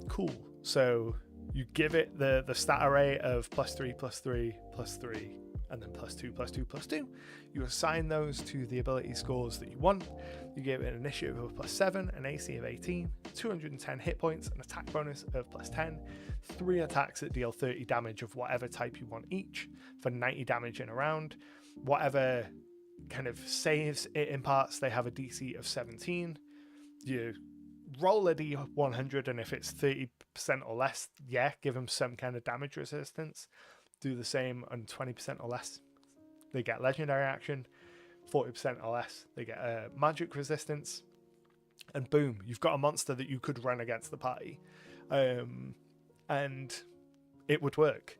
Cool. So you give it the stat array of +3, +3, +3, and then +2, +2, +2. You assign those to the ability scores that you want. You give it an initiative of +7, an AC of 18, 210 hit points, an attack bonus of +10, 3 attacks that deal 30 damage of whatever type you want each, for 90 damage in a round. Whatever kind of saves it imparts, they have a DC of 17. You roll a d100, and if it's 30% or less, yeah, give them some kind of damage resistance. Do the same on 20% or less, they get legendary action. 40% or less, they get a magic resistance, and boom, you've got a monster that you could run against the party, and it would work.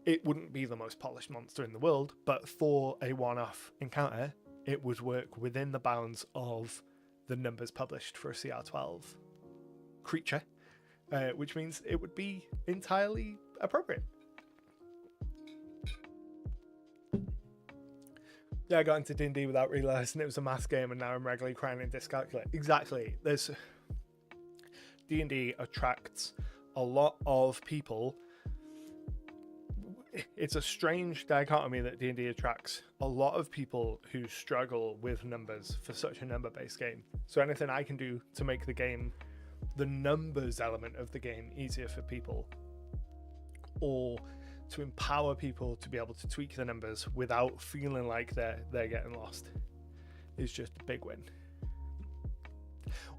It wouldn't be the most polished monster in the world, but for a one-off encounter, it would work within the bounds of the numbers published for a CR12 creature, which means it would be entirely appropriate. Yeah, I got into D&D without realising it was a math game, and now I'm regularly crying in dyscalculate. Exactly. D&D attracts a lot of people. It's a strange dichotomy that D&D attracts a lot of people who struggle with numbers for such a number-based game. So anything I can do to make the game, the numbers element of the game, easier for people, or to empower people to be able to tweak the numbers without feeling like they're getting lost, is just a big win.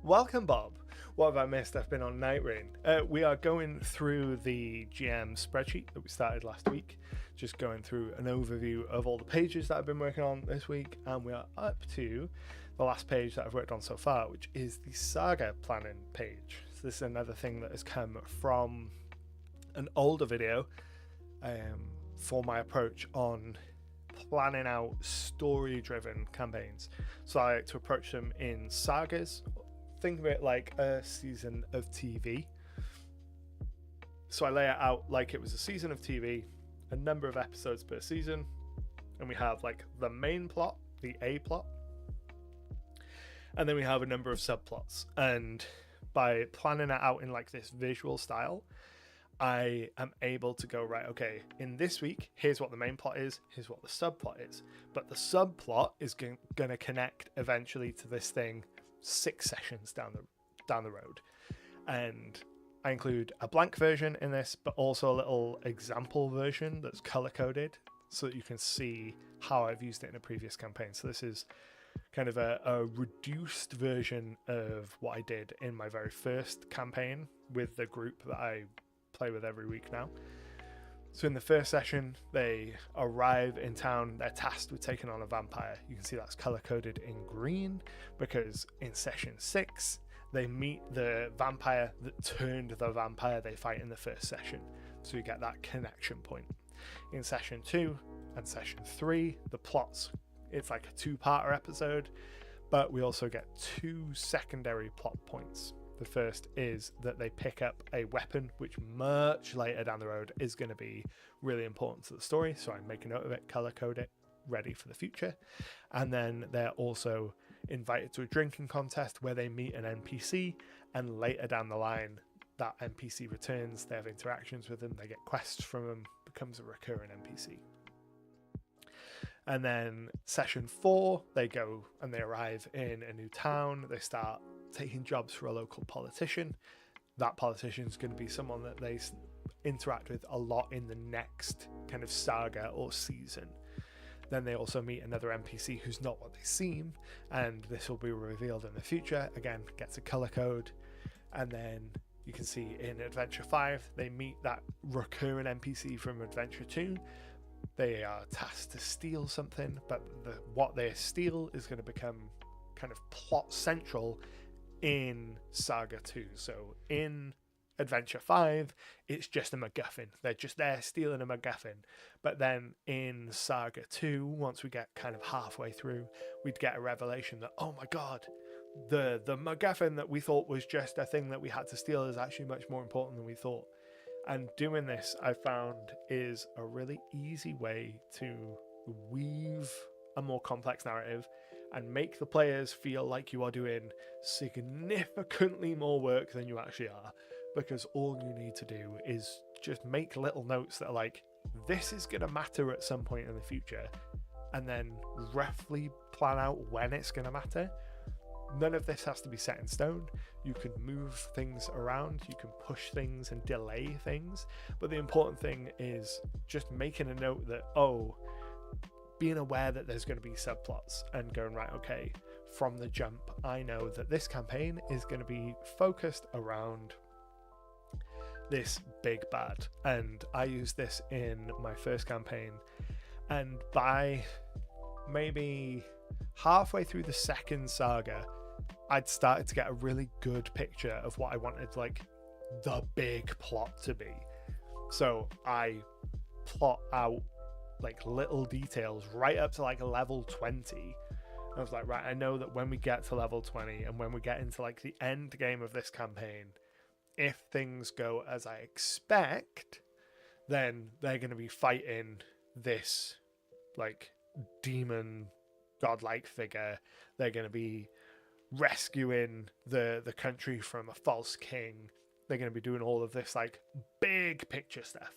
Welcome, Bob. What have I missed? I've been on Night Rain. We are going through the GM spreadsheet that we started last week, just going through an overview of all the pages that I've been working on this week, and we are up to the last page that I've worked on so far, which is the saga planning page. So this is another thing that has come from an older video for my approach on planning out story-driven campaigns. So I like to approach them in sagas. Think of it like a season of TV. So I lay it out like it was a season of TV, a number of episodes per season, and we have like the main plot, the A plot, and then we have a number of subplots. And by planning it out in like this visual style, I am able to go, right, okay, in this week, here's what the main plot is, here's what the subplot is. But the subplot is going to connect eventually to this thing 6 sessions down the road. And I include a blank version in this, but also a little example version that's color-coded so that you can see how I've used it in a previous campaign. So this is kind of a reduced version of what I did in my very first campaign with the group that I play with every week now. So in the first session, they arrive in town, they're tasked with taking on a vampire. You can see that's color-coded in green because in session 6, they meet the vampire that turned the vampire they fight in the first session. So you get that connection point. In session 2 and session 3, the plots, it's like a 2-parter episode, but we also get 2 secondary plot points. The first is that they pick up a weapon, which much later down the road is going to be really important to the story. So I make a note of it, color code it, ready for the future. And then they're also invited to a drinking contest where they meet an NPC, and later down the line, that NPC returns, they have interactions with them, they get quests from them, becomes a recurring NPC. And then session 4, they go and they arrive in a new town, they start taking jobs for a local politician. That politician is going to be someone that they interact with a lot in the next kind of saga or season. Then they also meet another NPC who's not what they seem, and this will be revealed in the future. Again, gets a color code. And then you can see in Adventure 5, they meet that recurring NPC from Adventure 2. They are tasked to steal something, but what they steal is going to become kind of plot central in Saga 2. So in Adventure 5, it's just a MacGuffin. They're just there stealing a MacGuffin. But then in Saga 2, once we get kind of halfway through, we'd get a revelation that, oh my god, the MacGuffin that we thought was just a thing that we had to steal is actually much more important than we thought. And doing this, I found, is a really easy way to weave a more complex narrative and make the players feel like you are doing significantly more work than you actually are, because all you need to do is just make little notes that are like, this is going to matter at some point in the future, and then roughly plan out when it's going to matter. None of this has to be set in stone. You can move things around, you can push things and delay things, but the important thing is just making a note that, being aware that there's going to be subplots and going, right, okay, from the jump, I know that this campaign is going to be focused around this big bad, and I used this in my first campaign, and by maybe halfway through the second saga, I'd started to get a really good picture of what I wanted like the big plot to be. So I plot out like little details right up to like level 20. I was like, right, I know that when we get to level 20 and when we get into like the end game of this campaign, if things go as I expect, then they're going to be fighting this like demon godlike figure. They're going to be rescuing the country from a false king. They're going to be doing all of this like big picture stuff.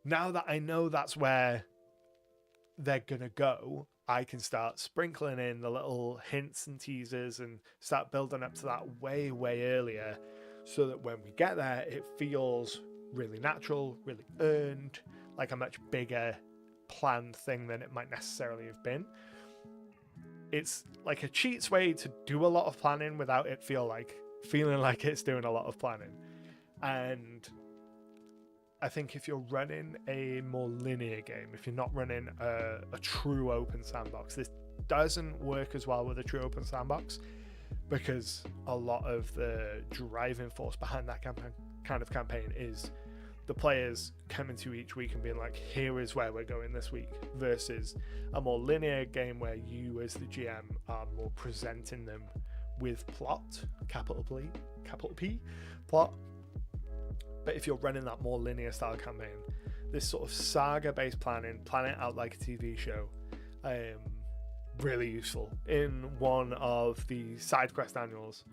Now that I know that's where they're going to go, I can start sprinkling in the little hints and teasers and start building up to that way, way earlier, so that when we get there, it feels really natural, really earned, like a much bigger planned thing than it might necessarily have been. It's like a cheats way to do a lot of planning without it feeling like it's doing a lot of planning. And I think if you're running a more linear game, if you're not running a true open sandbox, this doesn't work as well with a true open sandbox, because a lot of the driving force behind that kind of campaign is the players coming to each week and being like, here is where we're going this week, versus a more linear game where you as the GM are more presenting them with plot, capital P, plot. But if you're running that more linear style campaign, this sort of saga based planning it out like a TV show, really useful in one of the SIDEQuEST annuals,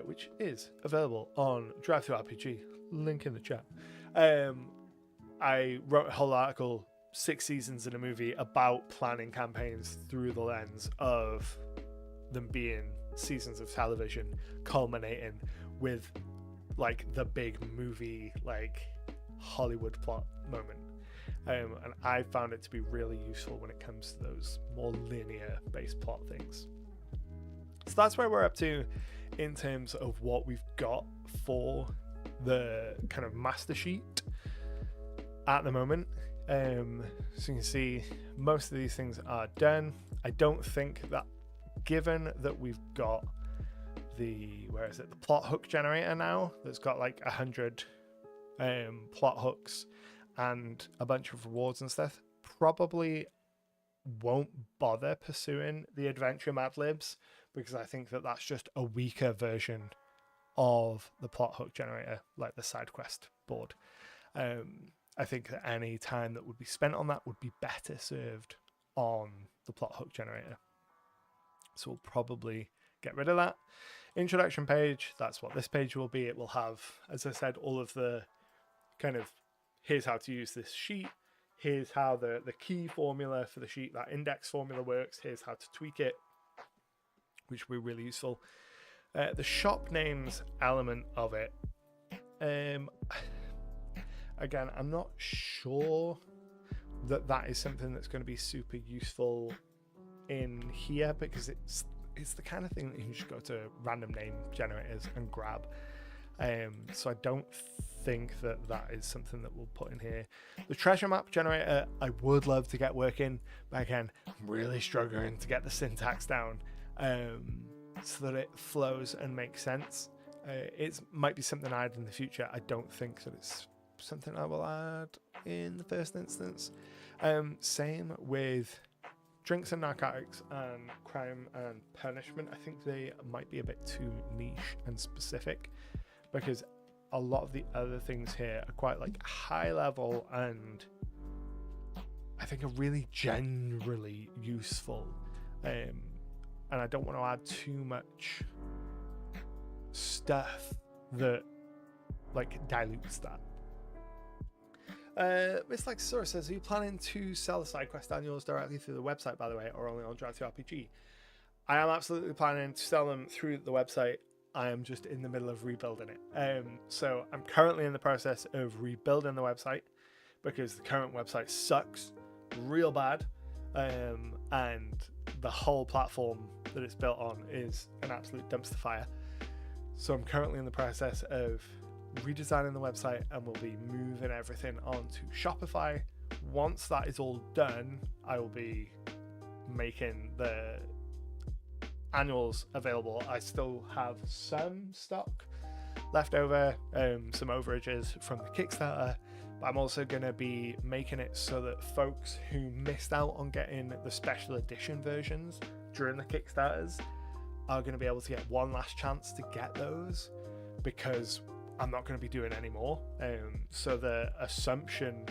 which is available on DriveThruRPG, link in the chat. I wrote a whole article, 6 seasons in a movie, about planning campaigns through the lens of them being seasons of television culminating with like the big movie, like Hollywood plot moment. And I found it to be really useful when it comes to those more linear based plot things. So that's where we're up to in terms of what we've got for the kind of master sheet at the moment. So you can see most of these things are done. I don't think that, given that we've got the plot hook generator now that's got like 100 plot hooks and a bunch of rewards and stuff, probably won't bother pursuing the adventure Mad Libs, because I think that that's just a weaker version of the plot hook generator, like the SideQuest board. I think that any time that would be spent on that would be better served on the plot hook generator. So we'll probably get rid of that. Introduction page, that's what this page will be. It will have, as I said, all of the kind of, here's how to use this sheet, here's how the key formula for the sheet, that index formula works, here's how to tweak it, which will be really useful. The shop names element of it, again, I'm not sure that is something that's going to be super useful in here, because it's the kind of thing that you can just go to random name generators and grab. So I don't think that is something that we'll put in here. The treasure map generator, I would love to get working, but again, I'm really struggling to get the syntax down so that it flows and makes sense. It might be something I add in the future. I don't think that it's something I will add in the first instance. Same with drinks and narcotics and crime and punishment. I think they might be a bit too niche and specific, because a lot of the other things here are quite like high level and I think are really generally useful. And I don't want to add too much stuff that like dilutes that. It's like Sora says, are you planning to sell the SideQuest annuals directly through the website, by the way, or only on DriveThruRPG? I am absolutely planning to sell them through the website. I am just in the middle of rebuilding it. So I'm currently in the process of rebuilding the website, because the current website sucks real bad. And the whole platform that it's built on is an absolute dumpster fire. So I'm currently in the process of redesigning the website, and we'll be moving everything onto Shopify. Once that is all done, I will be making the annuals available. I still have some stock left over, some overages from the Kickstarter, but I'm also going to be making it so that folks who missed out on getting the special edition versions during the Kickstarters are going to be able to get one last chance to get those, because I'm not going to be doing any more. So the assumption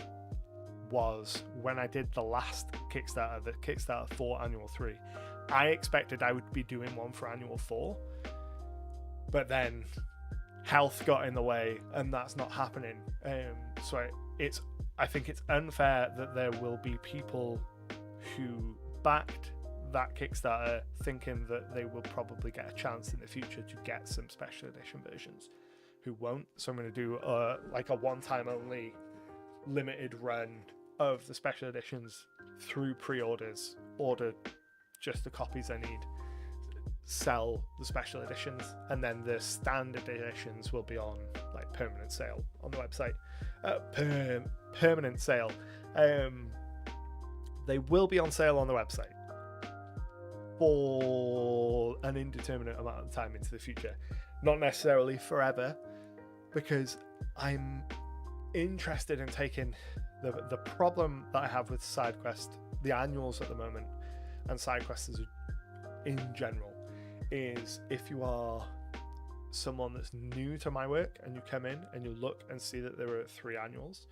was, when I did the last Kickstarter, the Kickstarter for Annual 3, I expected I would be doing one for Annual 4, but then health got in the way and that's not happening. So I think it's unfair that there will be people who backed that Kickstarter thinking that they will probably get a chance in the future to get some special edition versions who won't. So I'm going to do like a one-time only limited run of the special editions through pre-orders. Order just the copies I need, sell the special editions, and then the standard editions will be on like permanent sale on the website. Permanent sale. They will be on sale on the website for an indeterminate amount of time into the future, not necessarily forever, because I'm interested in taking the problem that I have with SideQuest, the annuals at the moment, and SideQuest in general, is if you are someone that's new to my work and you come in and you look and see that there are 3 annuals,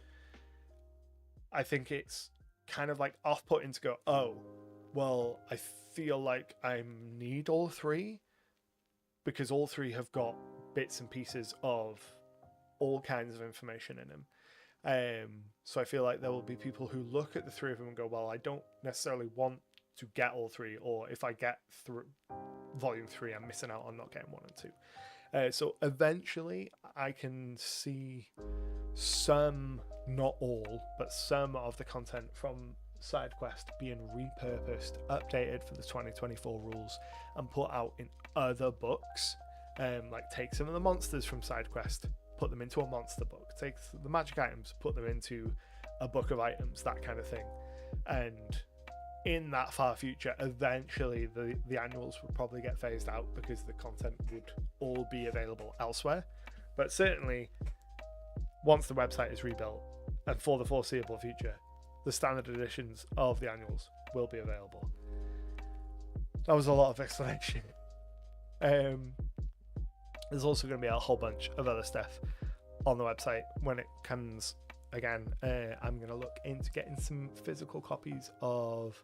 I think it's kind of like off-putting to go, oh, well, I feel like I need all 3, because all 3 have got bits and pieces of all kinds of information in them. So I feel like there will be people who look at the 3 of them and go, well, I don't necessarily want to get all 3, or if I get through volume 3, I'm missing out on not getting 1 and 2. So eventually I can see some, not all, but some of the content from SideQuest being repurposed, updated for the 2024 rules, and put out in other books. Like take some of the monsters from SideQuest, put them into a monster book, take the magic items, put them into a book of items, that kind of thing. And in that far future, eventually the annuals would probably get phased out because the content would all be available elsewhere. But certainly once the website is rebuilt, and for the foreseeable future, the standard editions of the annuals will be available. That was a lot of explanation. There's also going to be a whole bunch of other stuff on the website when it comes again. I'm going to look into getting some physical copies of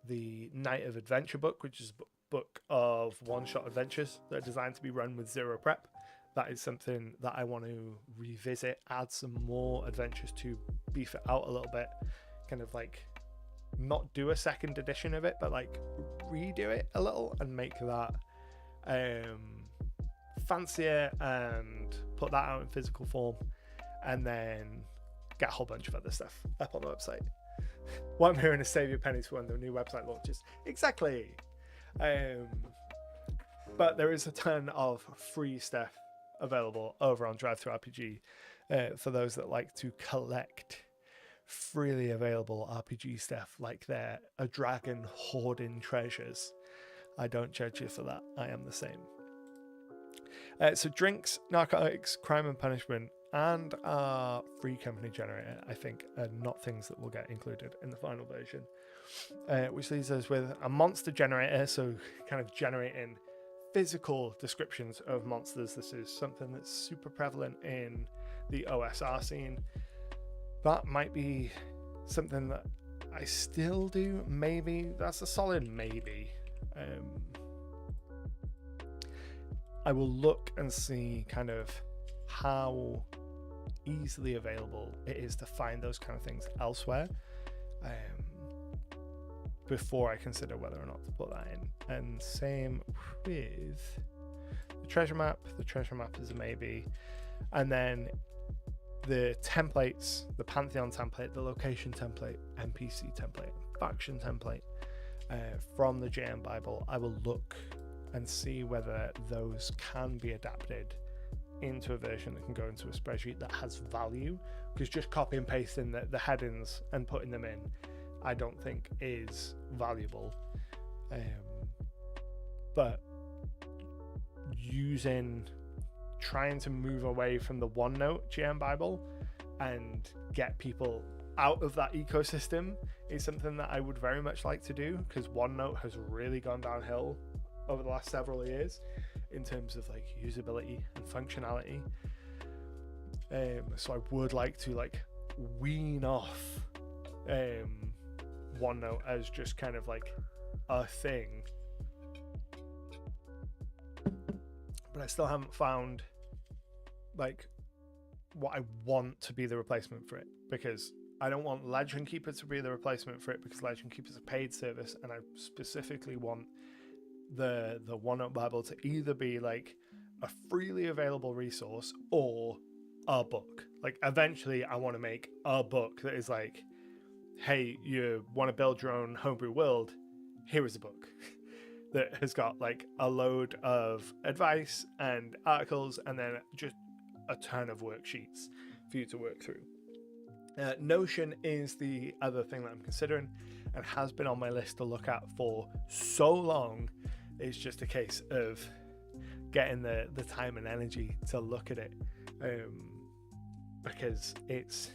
the Night of Adventure book, which is a book of one-shot adventures that are designed to be run with 0 prep. That is something that I want to revisit, add some more adventures to, beef it out a little bit, kind of like not do a second edition of it, but like redo it a little and make that fancier and put that out in physical form, and then get a whole bunch of other stuff up on the website. What I'm hearing is save your pennies for when the new website launches. Exactly. But there is a ton of free stuff available over on DriveThruRPG for those that like to collect freely available RPG stuff, like they're a dragon hoarding treasures. I don't judge you for that. I am the same. So drinks, narcotics, crime and punishment, and our free company generator, I think, are not things that will get included in the final version, which leaves us with a monster generator, so kind of generating physical descriptions of monsters. This is something that's super prevalent in the OSR scene. That might be something that I still do, maybe. That's a solid maybe. I will look and see kind of how easily available it is to find those kind of things elsewhere before I consider whether or not to put that in. And same with the treasure map. The treasure map is a maybe. And then the templates, the Pantheon template, the location template, NPC template, faction template. from the GM Bible, I will look and see whether those can be adapted into a version that can go into a spreadsheet that has value, because just copy and pasting the headings and putting them in, I don't think is valuable. But trying to move away from the OneNote GM Bible and get people out of that ecosystem is something that I would very much like to do, because OneNote has really gone downhill over the last several years in terms of like usability and functionality. So I would like to like wean off OneNote as just kind of like a thing, but I still haven't found like what I want to be the replacement for it, because I don't want Legend Keeper to be the replacement for it, because Legend Keeper is a paid service, and I specifically want the OneNote Bible to either be like a freely available resource or a book. Like eventually I want to make a book that is like, hey, you want to build your own homebrew world, here is a book that has got like a load of advice and articles and then just a ton of worksheets for you to work through. Notion is the other thing that I'm considering and has been on my list to look at for so long. It's just a case of getting the time and energy to look at it, because it's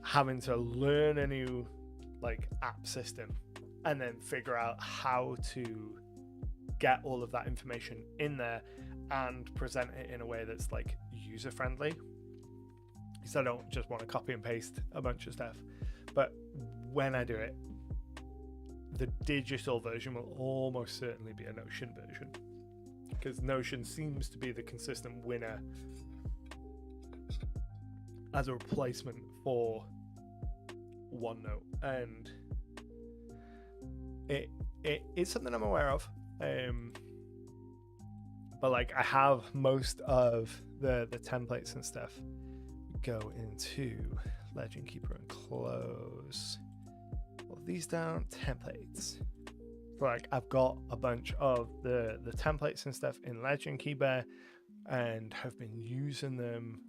having to learn a new like app system and then figure out how to get all of that information in there and present it in a way that's like user friendly, because I don't just want to copy and paste a bunch of stuff. But when I do it, the digital version will almost certainly be a Notion version, because Notion seems to be the consistent winner as a replacement for OneNote, and it's something I'm aware of. But like I have most of the templates and stuff. Go into Legend Keeper and close all these down. Templates. So like I've got a bunch of the templates and stuff in Legend Keeper and have been using them.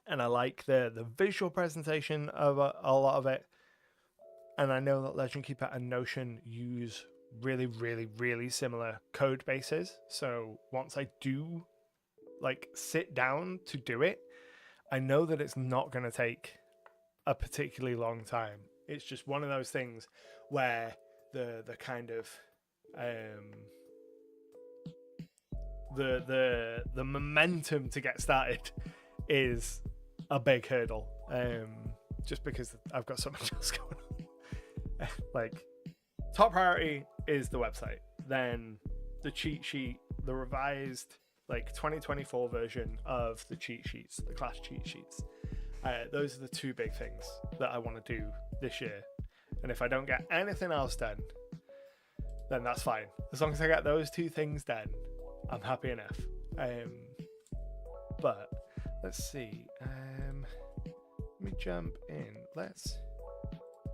And I like the visual presentation of a lot of it. And I know that Legend Keeper and Notion use really, really, really similar code bases. So once I do like sit down to do it, I know that it's not going to take a particularly long time. It's just one of those things where the kind of the momentum to get started is a big hurdle, just because I've got so much else going on. Like top priority is the website, then the cheat sheet, the revised like 2024 version of the cheat sheets, the class cheat sheets. Those are the two big things that I want to do this year, and if I don't get anything else done, then that's fine. As long as I get those two things done, I'm happy enough. But let's see, let me jump in. Let's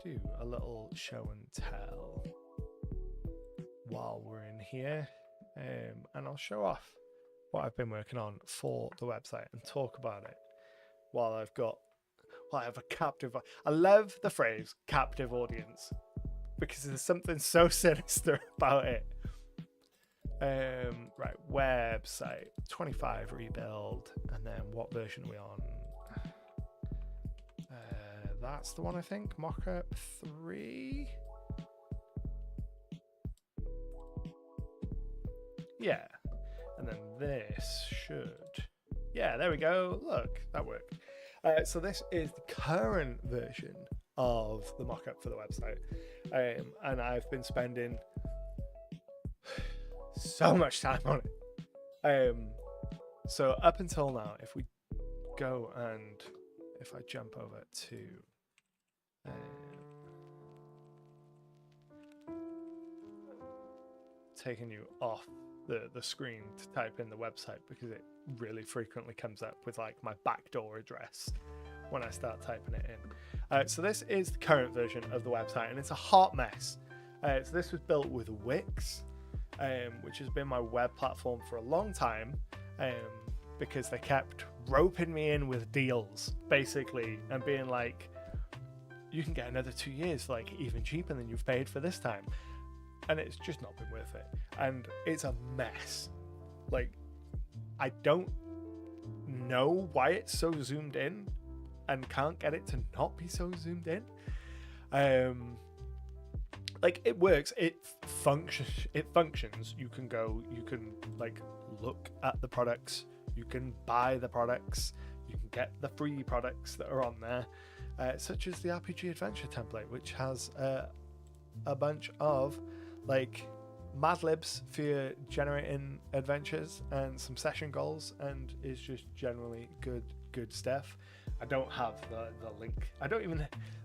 do a little show and tell while we're in here, and I'll show off what I've been working on for the website and talk about it while I have a captive. I love the phrase captive audience because there's something so sinister about it. Right, website 25 rebuild, and then what version are we on? That's the one, I think. Mockup 3. Yeah, and then this should. Yeah, there we go. Look, that worked. So this is the current version of the mockup for the website, and I've been spending so much time on it. So up until now, if we go and if I jump over to taking you off the screen to type in the website because it really frequently comes up with like my backdoor address when I start typing it in. So this is the current version of the website, and it's a hot mess. So this was built with Wix, which has been my web platform for a long time, because they kept roping me in with deals, basically, and being like, you can get another 2 years for like even cheaper than you've paid for this time. And it's just not been worth it. And it's a mess. Like, I don't know why it's so zoomed in and can't get it to not be so zoomed in. Like, it works, it functions. You can like look at the products, you can buy the products, you can get the free products that are on there, such as the RPG Adventure template, which has a bunch of like Mad Libs for your generating adventures and some session goals, and is just generally good stuff. I don't have the link.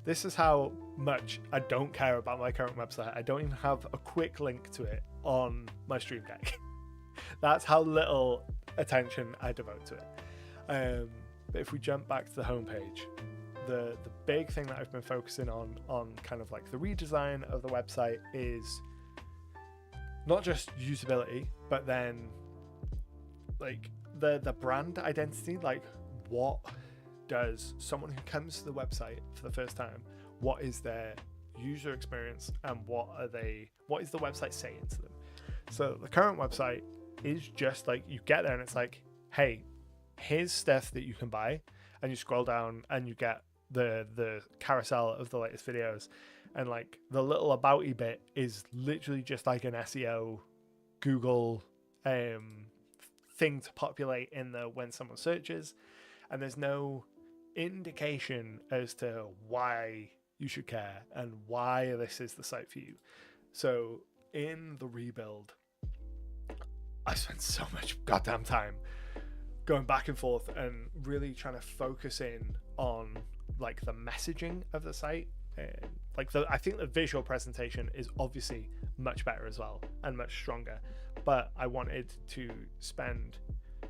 This is how much I don't care about my current website. I don't even have a quick link to it on my Stream Deck. That's how little attention I devote to it. But if we jump back to the homepage, the big thing that I've been focusing on kind of like the redesign of the website is not just usability, but then like the brand identity. Like, what does someone who comes to the website for the first time, what is their user experience, and what is the website saying to them? So the current website is just like, you get there and it's like, hey, here's stuff that you can buy, and you scroll down and you get the carousel of the latest videos, and like the little about-y bit is literally just like an SEO Google thing to populate in the when someone searches, and there's no indication as to why you should care and why this is the site for you. So in the rebuild, I spent so much goddamn time going back and forth and really trying to focus in on like the messaging of the site. I think the visual presentation is obviously much better as well and much stronger, but I wanted to spend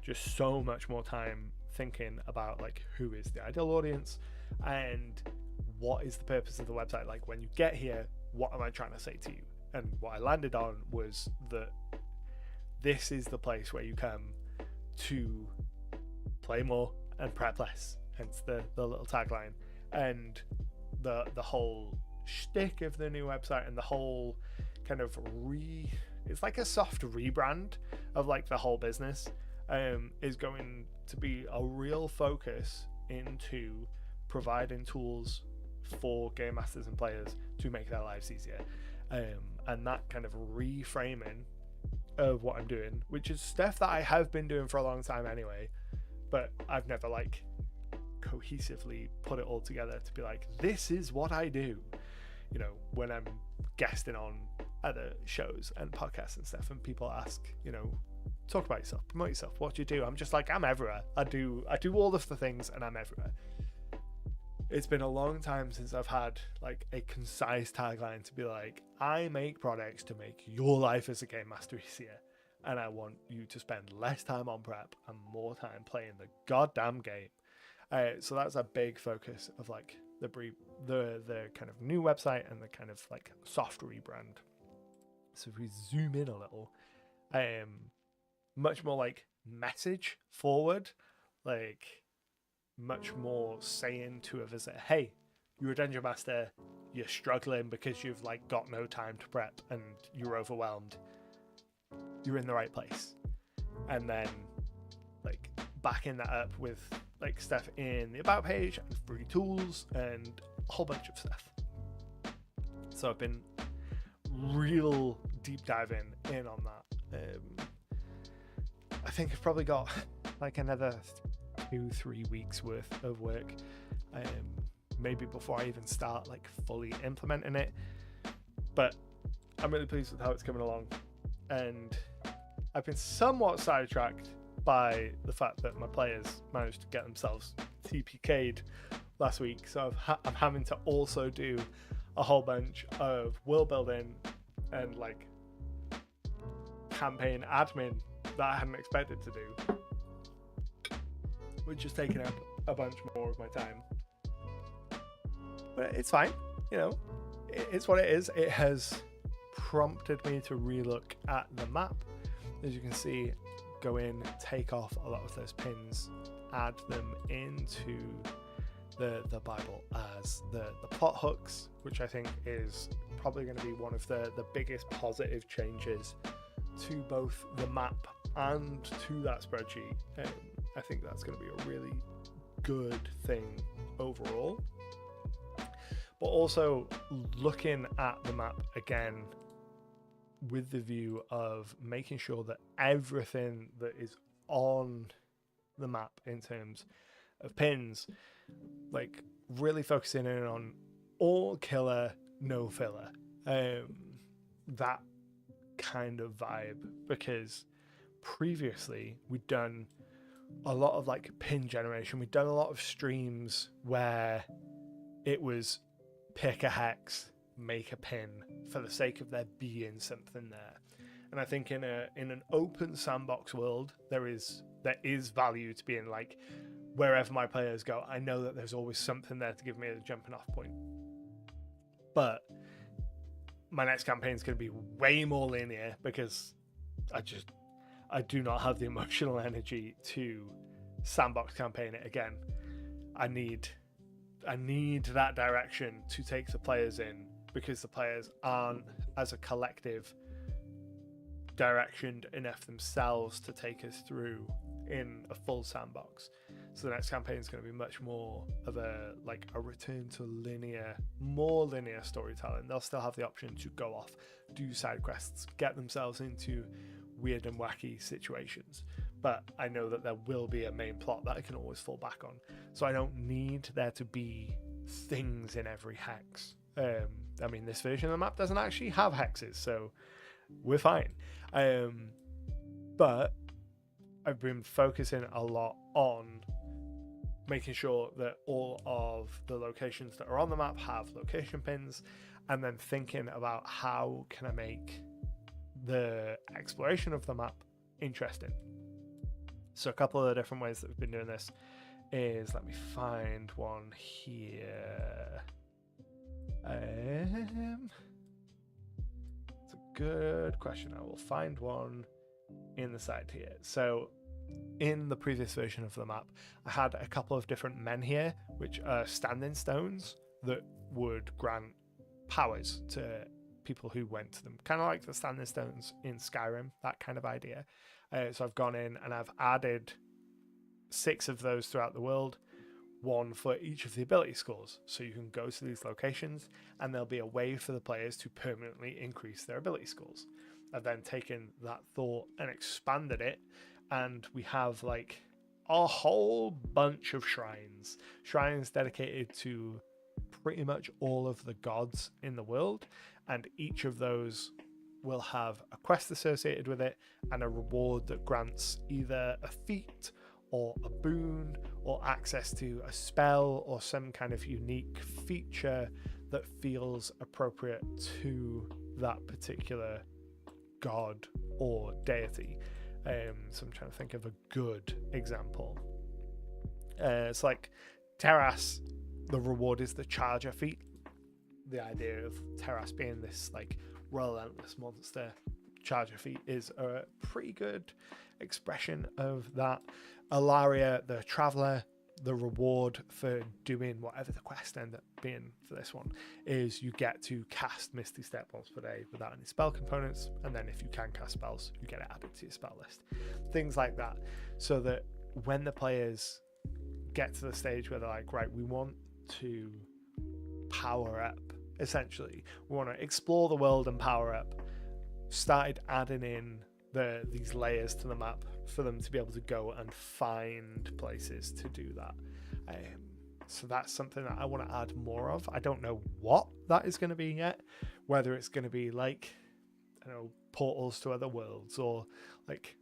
just so much more time thinking about like, who is the ideal audience and what is the purpose of the website. Like, when you get here, what am I trying to say to you? And what I landed on was that this is the place where you come to play more and prep less, hence the little tagline. And the whole shtick of the new website and the whole kind of it's like a soft rebrand of like the whole business, is going to be a real focus into providing tools for game masters and players to make their lives easier, and that kind of reframing of what I'm doing, which is stuff that I have been doing for a long time anyway, but I've never like cohesively put it all together to be like, this is what I do, you know, when I'm guesting on other shows and podcasts and stuff, and people ask, you know, talk about yourself, promote yourself, what do you do? I'm just like, I'm everywhere. I do all of the things, and I'm everywhere. It's been a long time since I've had like a concise tagline to be like, I make products to make your life as a game master easier, and I want you to spend less time on prep and more time playing the goddamn game. So that's a big focus of like the kind of new website and the kind of like soft rebrand. So if we zoom in a little, much more like message forward, like much more saying to a visitor, hey, you're a dungeon master, you're struggling because you've like got no time to prep and you're overwhelmed, you're in the right place. And then like backing that up with like stuff in the about page and free tools and a whole bunch of stuff. So I've been real deep diving in on that. I think I've probably got like another 2-3 weeks worth of work, maybe before I even start like fully implementing it, but I'm really pleased with how it's coming along. And I've been somewhat sidetracked by the fact that my players managed to get themselves TPK'd last week, so I'm having to also do a whole bunch of world building and like campaign admin that I hadn't expected to do, which has taken up a bunch more of my time. But it's fine, you know, it's what it is. It has prompted me to relook at the map. As you can see, go in, take off a lot of those pins, add them into the Bible as the plot hooks, which I think is probably going to be one of the biggest positive changes to both the map and to that spreadsheet. I think that's going to be a really good thing overall. But also looking at the map again with the view of making sure that everything that is on the map in terms of pins, like really focusing in on all killer, no filler, that kind of vibe, because previously we'd done a lot of like pin generation. We'd done a lot of streams where it was pick a hex, make a pin for the sake of there being something there. And I think in an open sandbox world, there is value to being like, wherever my players go, I know that there's always something there to give me a jumping off point. But my next campaign is going to be way more linear, because I do not have the emotional energy to sandbox campaign it again. I need that direction to take the players in, because the players aren't, as a collective, directioned enough themselves to take us through in a full sandbox. So the next campaign is going to be much more of a return to more linear storytelling. They'll still have the option to go off, do side quests, get themselves into weird and wacky situations, but I know that there will be a main plot that I can always fall back on. So I don't need there to be things in every hex. I mean, this version of the map doesn't actually have hexes, so we're fine. But I've been focusing a lot on making sure that all of the locations that are on the map have location pins, and then thinking about how can I make the exploration of the map interesting. So a couple of the different ways that we've been doing this is, let me find one here. It's a good question. I will find one in the side here. So in the previous version of the map, I had a couple of different menhir, which are standing stones that would grant powers to people who went to them, kind of like the standing stones in Skyrim, that kind of idea. So I've gone in and I've added 6 of those throughout the world, 1 for each of the ability scores. So you can go to these locations and there'll be a way for the players to permanently increase their ability scores. I've then taken that thought and expanded it, and we have like a whole bunch of shrines dedicated to pretty much all of the gods in the world, and each of those will have a quest associated with it and a reward that grants either a feat or a boon or access to a spell or some kind of unique feature that feels appropriate to that particular god or deity. So I'm trying to think of a good example. It's like Terras, the reward is the charger feat. The idea of Terras being this like relentless monster, charger feat is a pretty good expression of that. Alaria, the traveler, the reward for doing whatever the quest end up being for this one is you get to cast Misty Step once per day without any spell components, and then if you can cast spells, you get it added to your spell list. Things like that, so that when the players get to the stage where they're like, right, we want to power up, essentially, we want to explore the world and power up, started adding in these layers to the map for them to be able to go and find places to do that. So that's something that I want to add more of. I don't know what that is going to be yet, whether it's going to be like, I don't know, portals to other worlds or like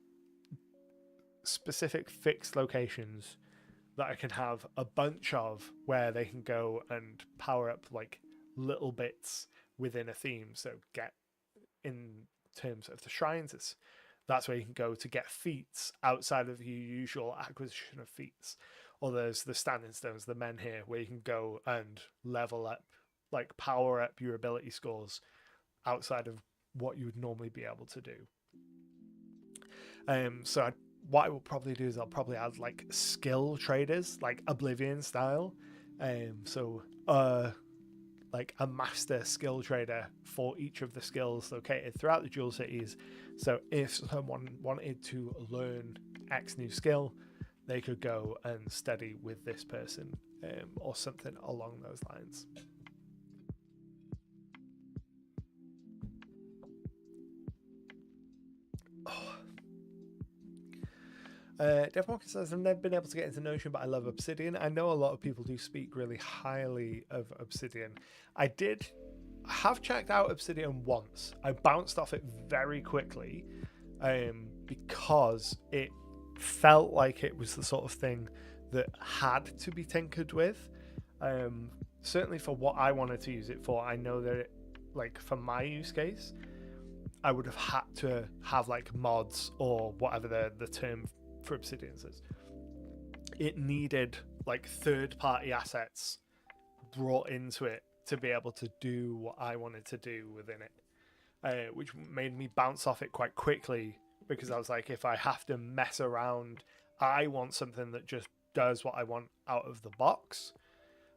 specific fixed locations that I can have a bunch of where they can go and power up like little bits within a theme. So get in terms of the shrines, it's that's where you can go to get feats outside of your usual acquisition of feats. Or there's the standing stones, the men here, where you can go and level up, like power up your ability scores outside of what you would normally be able to do. So what I will probably do is I'll probably add like skill traders, like Oblivion style. Like a master skill trader for each of the skills located throughout the Jewel Cities. So if someone wanted to learn X new skill, they could go and study with this person, or something along those lines. Devon says, I've never been able to get into Notion, but I love Obsidian. I know a lot of people do speak really highly of Obsidian. I have checked out Obsidian once. I bounced off it very quickly because it felt like it was the sort of thing that had to be tinkered with. Certainly for what I wanted to use it for, I know that like for my use case, I would have had to have like mods or whatever the term for Obsidian says. It needed like third-party assets brought into it to be able to do what I wanted to do within it, which made me bounce off it quite quickly, because I was like, if I have to mess around, I want something that just does what I want out of the box,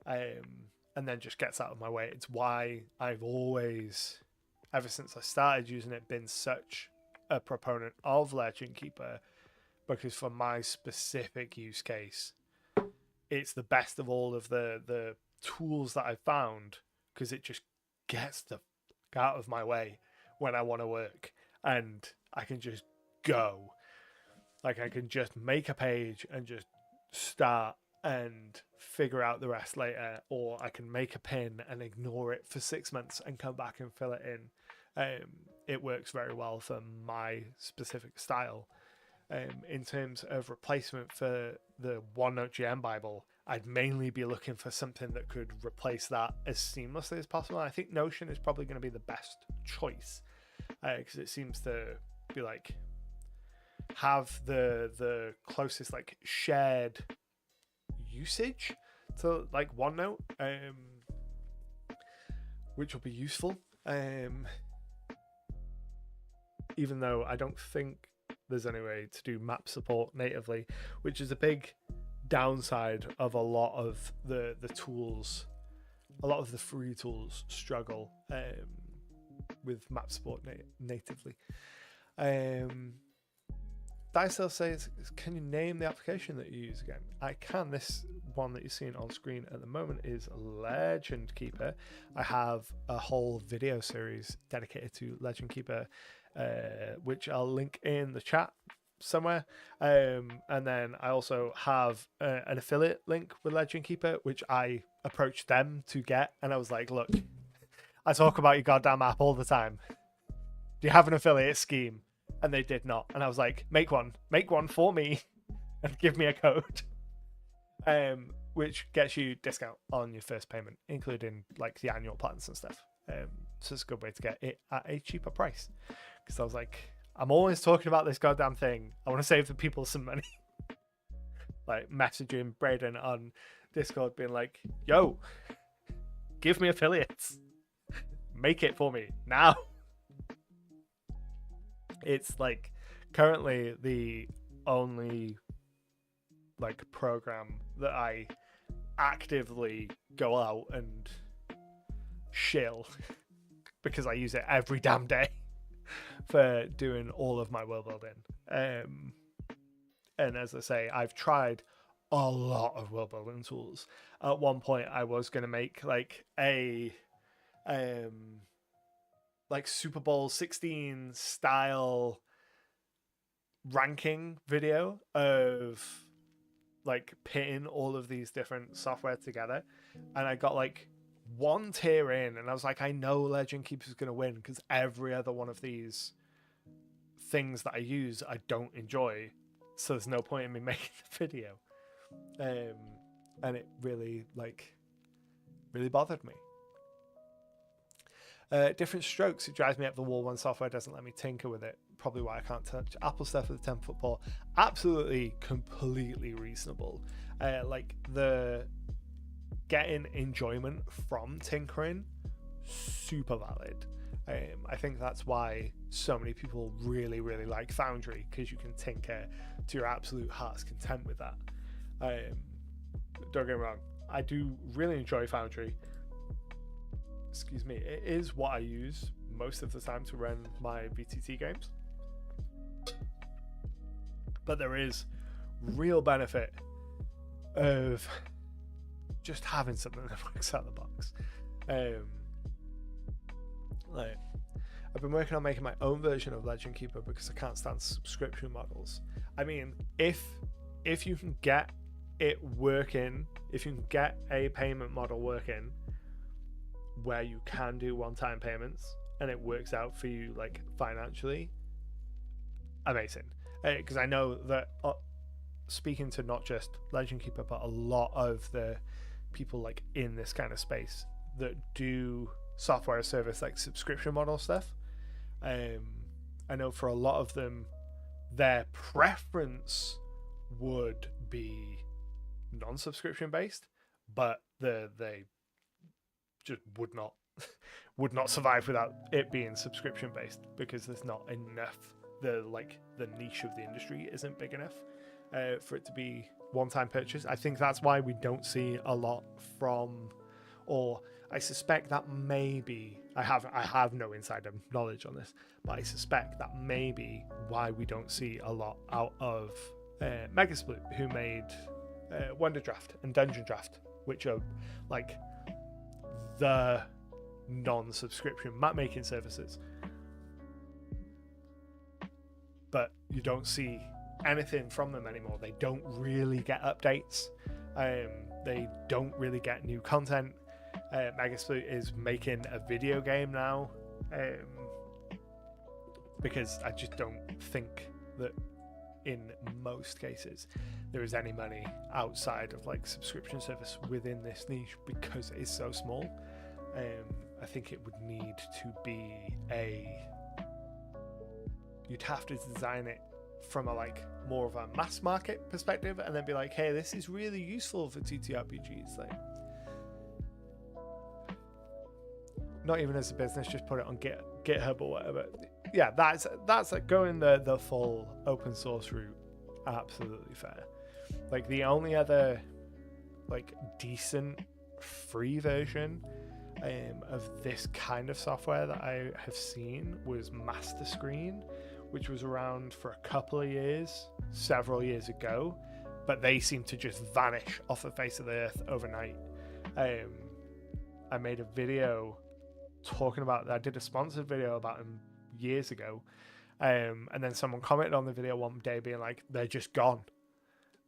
and then just gets out of my way. It's why I've always, ever since I started using it, been such a proponent of Legend Keeper, because for my specific use case, it's the best of all of the tools that I've found, because it just gets the fuck out of my way when I want to work, and I can just go. Like, I can just make a page and just start and figure out the rest later, or I can make a pin and ignore it for 6 months and come back and fill it in. It works very well for my specific style. In terms of replacement for the OneNote GM Bible, I'd mainly be looking for something that could replace that as seamlessly as possible. I think Notion is probably going to be the best choice, because it seems to be like have the closest like shared usage to like OneNote, which will be useful. Even though I don't think there's any way to do map support natively, which is a big downside of a lot of the tools. A lot of the free tools struggle with map support natively. Dicel says, can you name the application that you use again? I can. This one that you're seeing on screen at the moment is Legend Keeper. I have a whole video series dedicated to Legend Keeper, which I'll link in the chat somewhere. And then I also have an affiliate link with Legend Keeper, which I approached them to get. And I was like, look, I talk about your goddamn app all the time. Do you have an affiliate scheme? And they did not. And I was like, make one for me and give me a code, which gets you discount on your first payment, including like the annual plans and stuff. So it's a good way to get it at a cheaper price. Because I was like, I'm always talking about this goddamn thing. I want to save the people some money. Like messaging Braden on Discord being like, yo, give me affiliates. Make it for me now. It's like currently the only like program that I actively go out and shill because I use it every damn day for doing all of my world building. And as I say, I've tried a lot of world building tools. At one point I was going to make like a like Super Bowl 16 style ranking video of like pitting all of these different software together, and I got like one tier in and I was like, I know Legend Keeper is going to win because every other one of these things that I use I don't enjoy, so there's no point in me making the video. And it really bothered me. Different strokes, it drives me up the wall when software doesn't let me tinker with it. probably why I can't touch Apple stuff with the 10-foot pole. Absolutely, completely reasonable. Like the getting enjoyment from tinkering, super valid. I think that's why so many people really, really like Foundry, because you can tinker to your absolute heart's content with that. Don't get me wrong, I do really enjoy Foundry. Excuse me, it is what I use most of the time to run my VTT games. But there is real benefit of just having something that works out of the box. Like, I've been working on making my own version of Legend Keeper because I can't stand subscription models. I mean, if you can get it working, if you can get a payment model working where you can do one-time payments and it works out for you, like, financially, amazing. Because I know that speaking to not just Legend Keeper, but a lot of the people like in this kind of space that do software as service, like subscription model stuff, I know for a lot of them their preference would be non-subscription based, but they just would not survive without it being subscription based, because there's not enough, the niche of the industry isn't big enough for it to be one-time purchase. I think that's why we don't see a lot from, or I suspect that maybe, I have no insider knowledge on this, but I suspect that may be why we don't see a lot out of Megasploit, who made Wonder Draft and Dungeon Draft, which are like the non-subscription map making services. But you don't see anything from them anymore. They don't really get updates. They don't really get new content. Megasploit is making a video game now, because I just don't think that in most cases there is any money outside of like subscription service within this niche, because it is so small. I think it would need to be you'd have to design it from a like more of a mass market perspective, and then be like, hey, this is really useful for TTRPGs. Like, not even as a business, just put it on GitHub or whatever. Yeah, that's like going the full open source route. Absolutely fair. Like, the only other like decent free version of this kind of software that I have seen was Master Screen, which was around for a couple of years, several years ago, but they seem to just vanish off the face of the earth overnight. I made a video talking about that. I did a sponsored video about them years ago, and then someone commented on the video one day being like, they're just gone,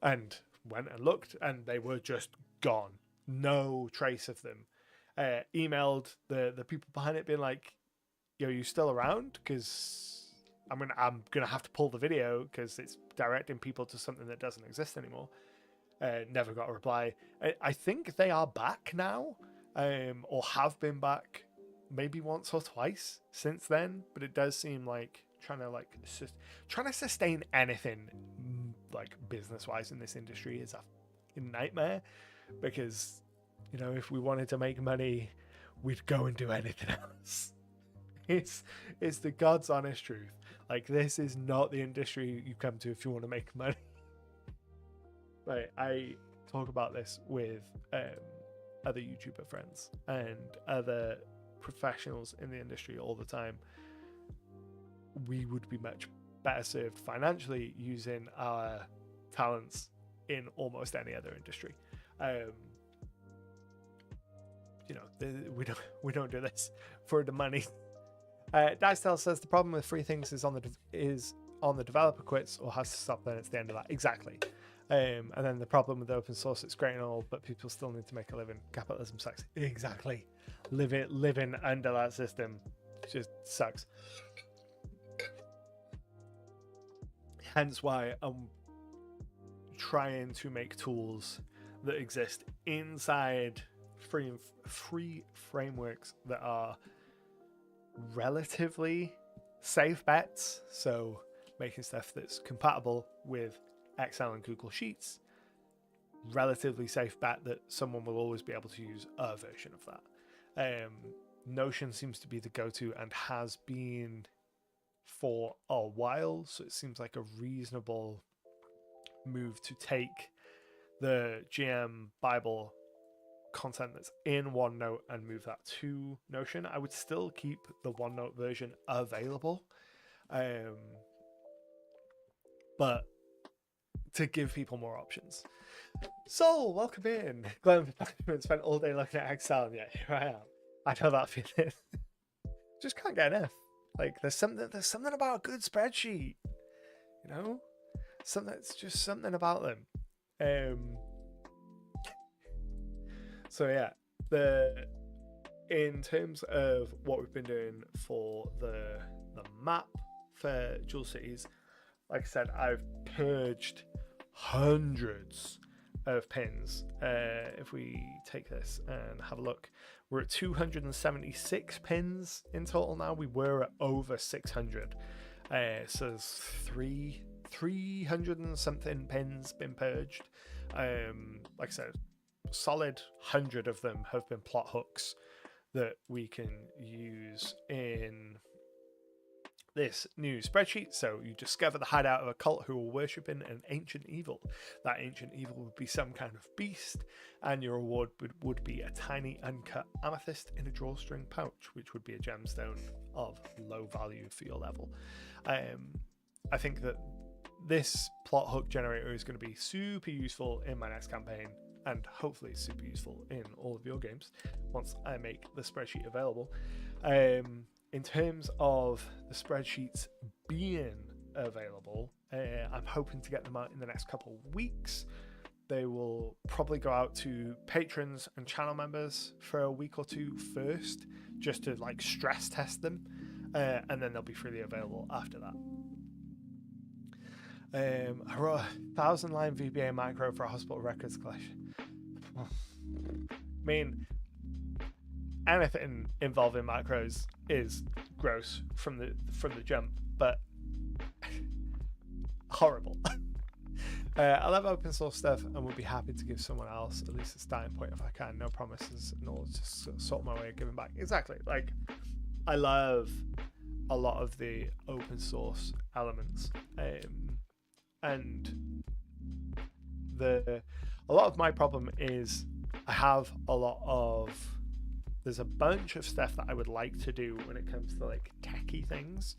and went and looked, and they were just gone. No trace of them. Emailed the people behind it being like, yo, you still around? Because I'm gonna have to pull the video because it's directing people to something that doesn't exist anymore. Never got a reply. I think they are back now, or have been back maybe once or twice since then, but it does seem like trying to sustain anything like business wise in this industry is a nightmare, because, you know, if we wanted to make money, we'd go and do anything else. It's the God's honest truth. Like, this is not the industry you come to if you want to make money. Like, I talk about this with other YouTuber friends and other professionals in the industry all the time. We would be much better served financially using our talents in almost any other industry. You know, we don't do this for the money. Dicetell says the problem with free things is on the developer quits or has to stop, then it's the end of that. Exactly. And then the problem with open source, it's great and all, but people still need to make a living. Capitalism sucks. Exactly. Living under that system just sucks. Hence why I'm trying to make tools that exist inside free frameworks that are relatively safe bets, so making stuff that's compatible with Excel and Google Sheets. Relatively safe bet that someone will always be able to use a version of that. Notion seems to be the go-to and has been for a while, so it seems like a reasonable move to take the GM Bible content that's in OneNote and move that to Notion. I would still keep the OneNote version available, but to give people more options. So, welcome in. Glenn spent all day looking at Excel, and yet here I am. I know that feeling. Just can't get enough. Like, there's something about a good spreadsheet, you know? It's just something about them. So yeah, in terms of what we've been doing for the map for Jewel Cities, like I said, I've purged hundreds of pins. If we take this and have a look, we're at 276 pins in total now. We were at over 600. So there's 300 and something pins been purged. Like I said, solid 100 of them have been plot hooks that we can use in this new spreadsheet. So you discover the hideout of a cult who are worshipping an ancient evil. That ancient evil would be some kind of beast, and your reward would be a tiny uncut amethyst in a drawstring pouch, which would be a gemstone of low value for your level. I think that this plot hook generator is going to be super useful in my next campaign, and hopefully super useful in all of your games once I make the spreadsheet available. In terms of the spreadsheets being available, I'm hoping to get them out in the next couple of weeks. They will probably go out to patrons and channel members for a week or two first, just to like stress test them, and then they'll be freely available after that. I wrote a 1,000-line VBA macro for a hospital records collection. I mean, anything involving macros is gross from the jump, but horrible. I love open source stuff and would be happy to give someone else at least a starting point if I can. No promises, and all, just sort my way of giving back. Exactly. Like, I love a lot of the open source elements, and a lot of my problem is there's a bunch of stuff that I would like to do when it comes to like techie things,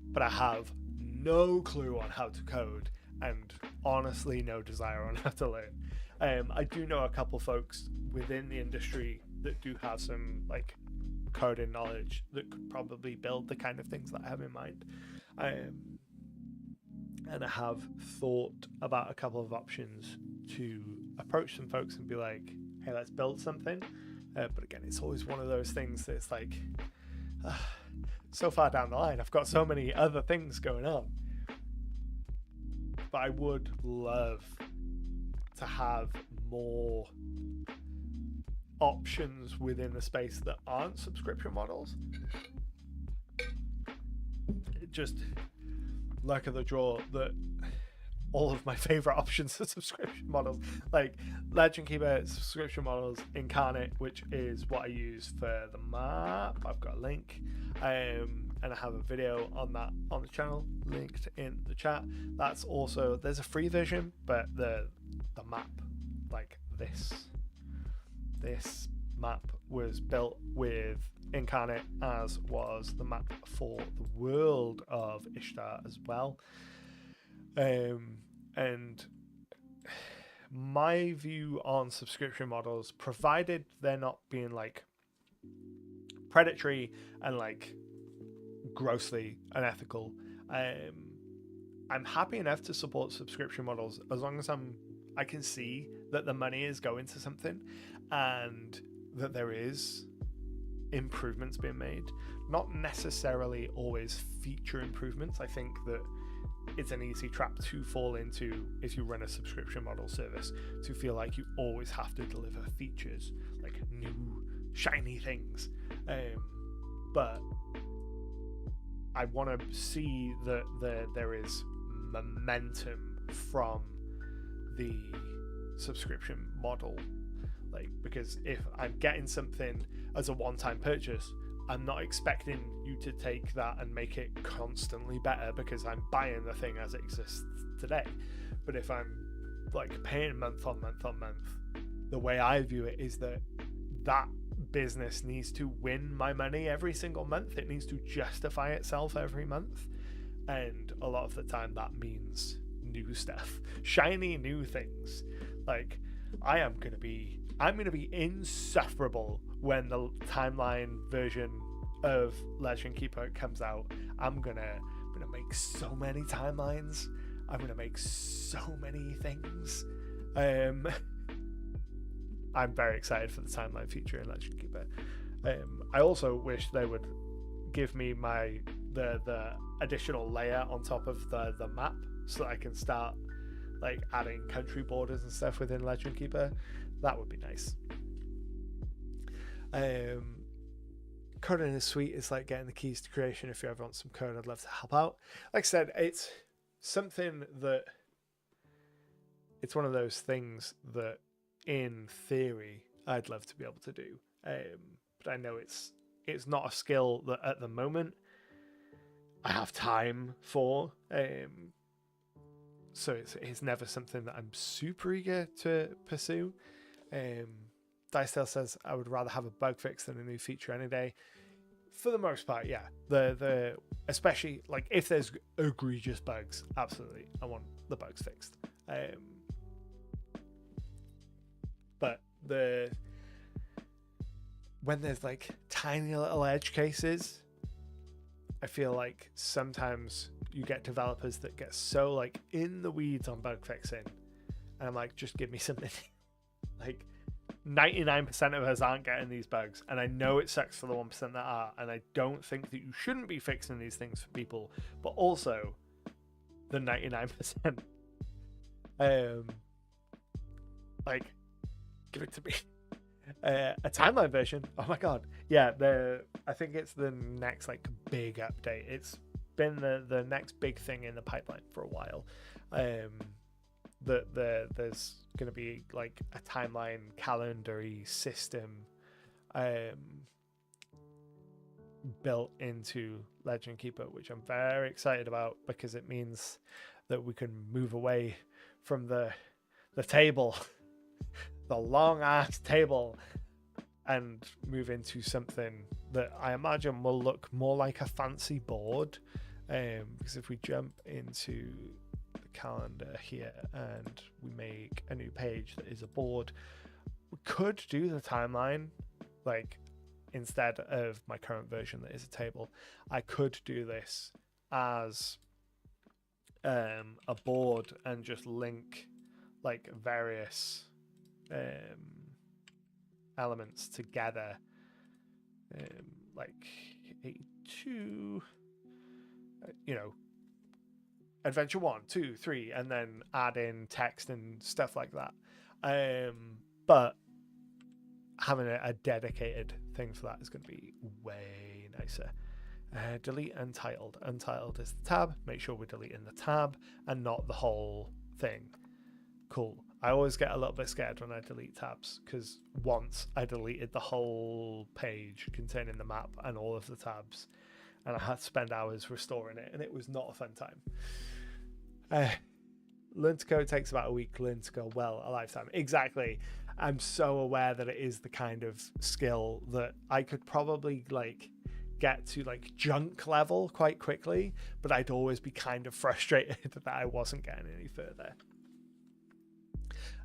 but I have no clue on how to code and honestly no desire on how to learn. I do know a couple folks within the industry that do have some like coding knowledge that could probably build the kind of things that I have in mind. And I have thought about a couple of options to approach some folks and be like, hey, let's build something. But again, it's always one of those things that's like, so far down the line, I've got so many other things going on. But I would love to have more options within the space that aren't subscription models. It just, luck of the draw that all of my favorite options are subscription models, like Legend Keeper subscription models, Incarnate, which is what I use for the map. I've got a link, and I have a video on that on the channel linked in the chat. That's also, there's a free version, but the map, like this map was built with Incarnate, as was the map for the world of Ishtar as well. And my view on subscription models, provided they're not being like predatory and like grossly unethical, I'm happy enough to support subscription models as long as I can see that the money is going to something and that there is improvements being made. Not necessarily always feature improvements. I think that it's an easy trap to fall into if you run a subscription model service, to feel like you always have to deliver features, like new shiny things. But I want to see that there is momentum from the subscription model, like, because if I'm getting something as a one-time purchase, I'm not expecting you to take that and make it constantly better because I'm buying the thing as it exists today. But if I'm like paying month on month on month, the way I view it is that business needs to win my money every single month. It needs to justify itself every month, and a lot of the time that means new stuff, shiny new things. Like, I'm gonna be insufferable when the timeline version of Legend Keeper comes out. I'm gonna make so many timelines. I'm gonna make so many things. I'm very excited for the timeline feature in Legend Keeper. I also wish they would give me the additional layer on top of the map, so that I can start like adding country borders and stuff within Legend Keeper. That would be nice. Coding is sweet. It's like getting the keys to creation. If you ever want some code, I'd love to help out. Like I said, it's something that it's one of those things that in theory I'd love to be able to do, but I know it's not a skill that at the moment I have time for, so it's never something that I'm super eager to pursue. Dicedale says, I would rather have a bug fix than a new feature any day. For the most part, yeah. The especially like if there's egregious bugs, absolutely, I want the bugs fixed. But when there's like tiny little edge cases, I feel like sometimes you get developers that get so like in the weeds on bug fixing, and I'm like, just give me something. Like 99% of us aren't getting these bugs, and I know it sucks for the 1% that are, and I don't think that you shouldn't be fixing these things for people, but also the 99%. Like, give it to me. A timeline version, oh my god, yeah, I think it's the next like big update. It's been the next big thing in the pipeline for a while. There's going to be like a timeline calendar-y system built into Legend Keeper, which I'm very excited about, because it means that we can move away from the table, the long ass table, and move into something that I imagine will look more like a fancy board. Because if we jump into the calendar here and we make a new page that is a board, we could do the timeline like instead of my current version that is a table. I could do this as a board and just link like various elements together, like A2, adventure 1, 2, 3, and then add in text and stuff like that. But having a dedicated thing for that is going to be way nicer. Delete untitled. Untitled is the tab. Make sure we're deleting the tab and not the whole thing. Cool. I always get a little bit scared when I delete tabs, because once I deleted the whole page containing the map and all of the tabs, and I had to spend hours restoring it, and it was not a fun time. Learn to code takes about a week. Learn to go well a lifetime. Exactly. I'm so aware that it is the kind of skill that I could probably like get to like junk level quite quickly, but I'd always be kind of frustrated that I wasn't getting any further.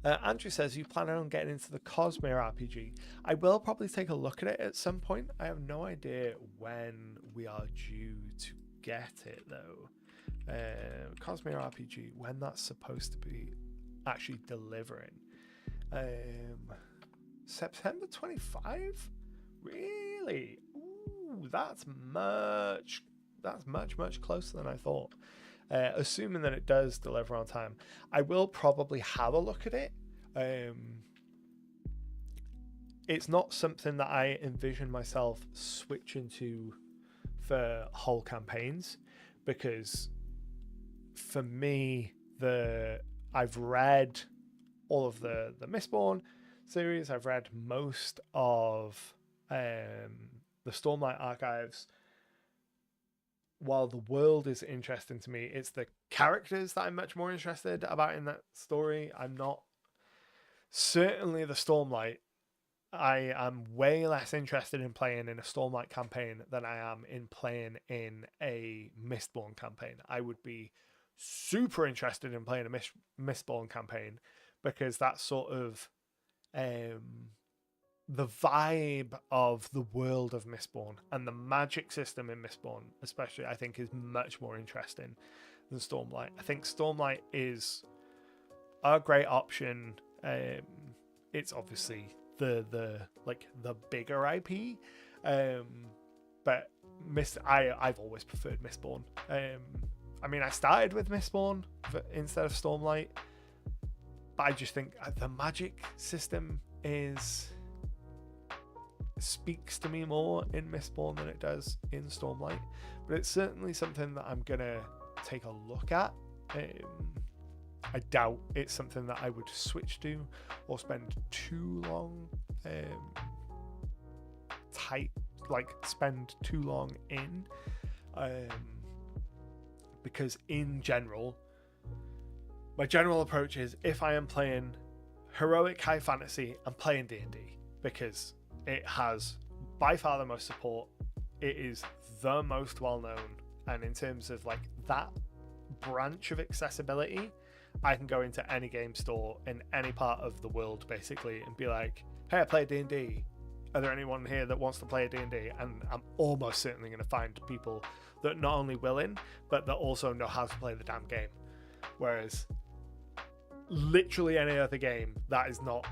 Andrew says, you plan on getting into the Cosmere RPG? I will probably take a look at it at some point. I have no idea when we are due to get it though. Cosmere RPG, when that's supposed to be actually delivering. September 25? Really? Ooh, that's much closer than I thought. Assuming that it does deliver on time, I will probably have a look at it. It's not something that I envision myself switching to for whole campaigns, because for me, I've read all of the Mistborn series. I've read most of the Stormlight archives. While the world is interesting to me, it's the characters that I'm much more interested about in that story. I'm not certainly the Stormlight. I am way less interested in playing in a Stormlight campaign than I am in playing in a Mistborn campaign. I would be super interested in playing a Mistborn campaign, because that's sort of the vibe of the world of Mistborn and the magic system in Mistborn, especially, I think is much more interesting than Stormlight. I think Stormlight is a great option. It's obviously the bigger IP, but I've always preferred Mistborn. I mean, I started with Mistborn instead of Stormlight, but I just think the magic system speaks to me more in Mistborn than it does in Stormlight. But it's certainly something that I'm gonna take a look at. I doubt it's something that I would switch to or spend too long spend too long in, because in general, my general approach is, if I am playing heroic high fantasy, I'm playing D&D, because it has by far the most support. It is the most well known, and in terms of like that branch of accessibility, I can go into any game store in any part of the world basically and be like, hey, I play D&D. Are there anyone here that wants to play a D&D? And I'm almost certainly going to find people that not only willing, but that also know how to play the damn game. Whereas literally any other game, that is not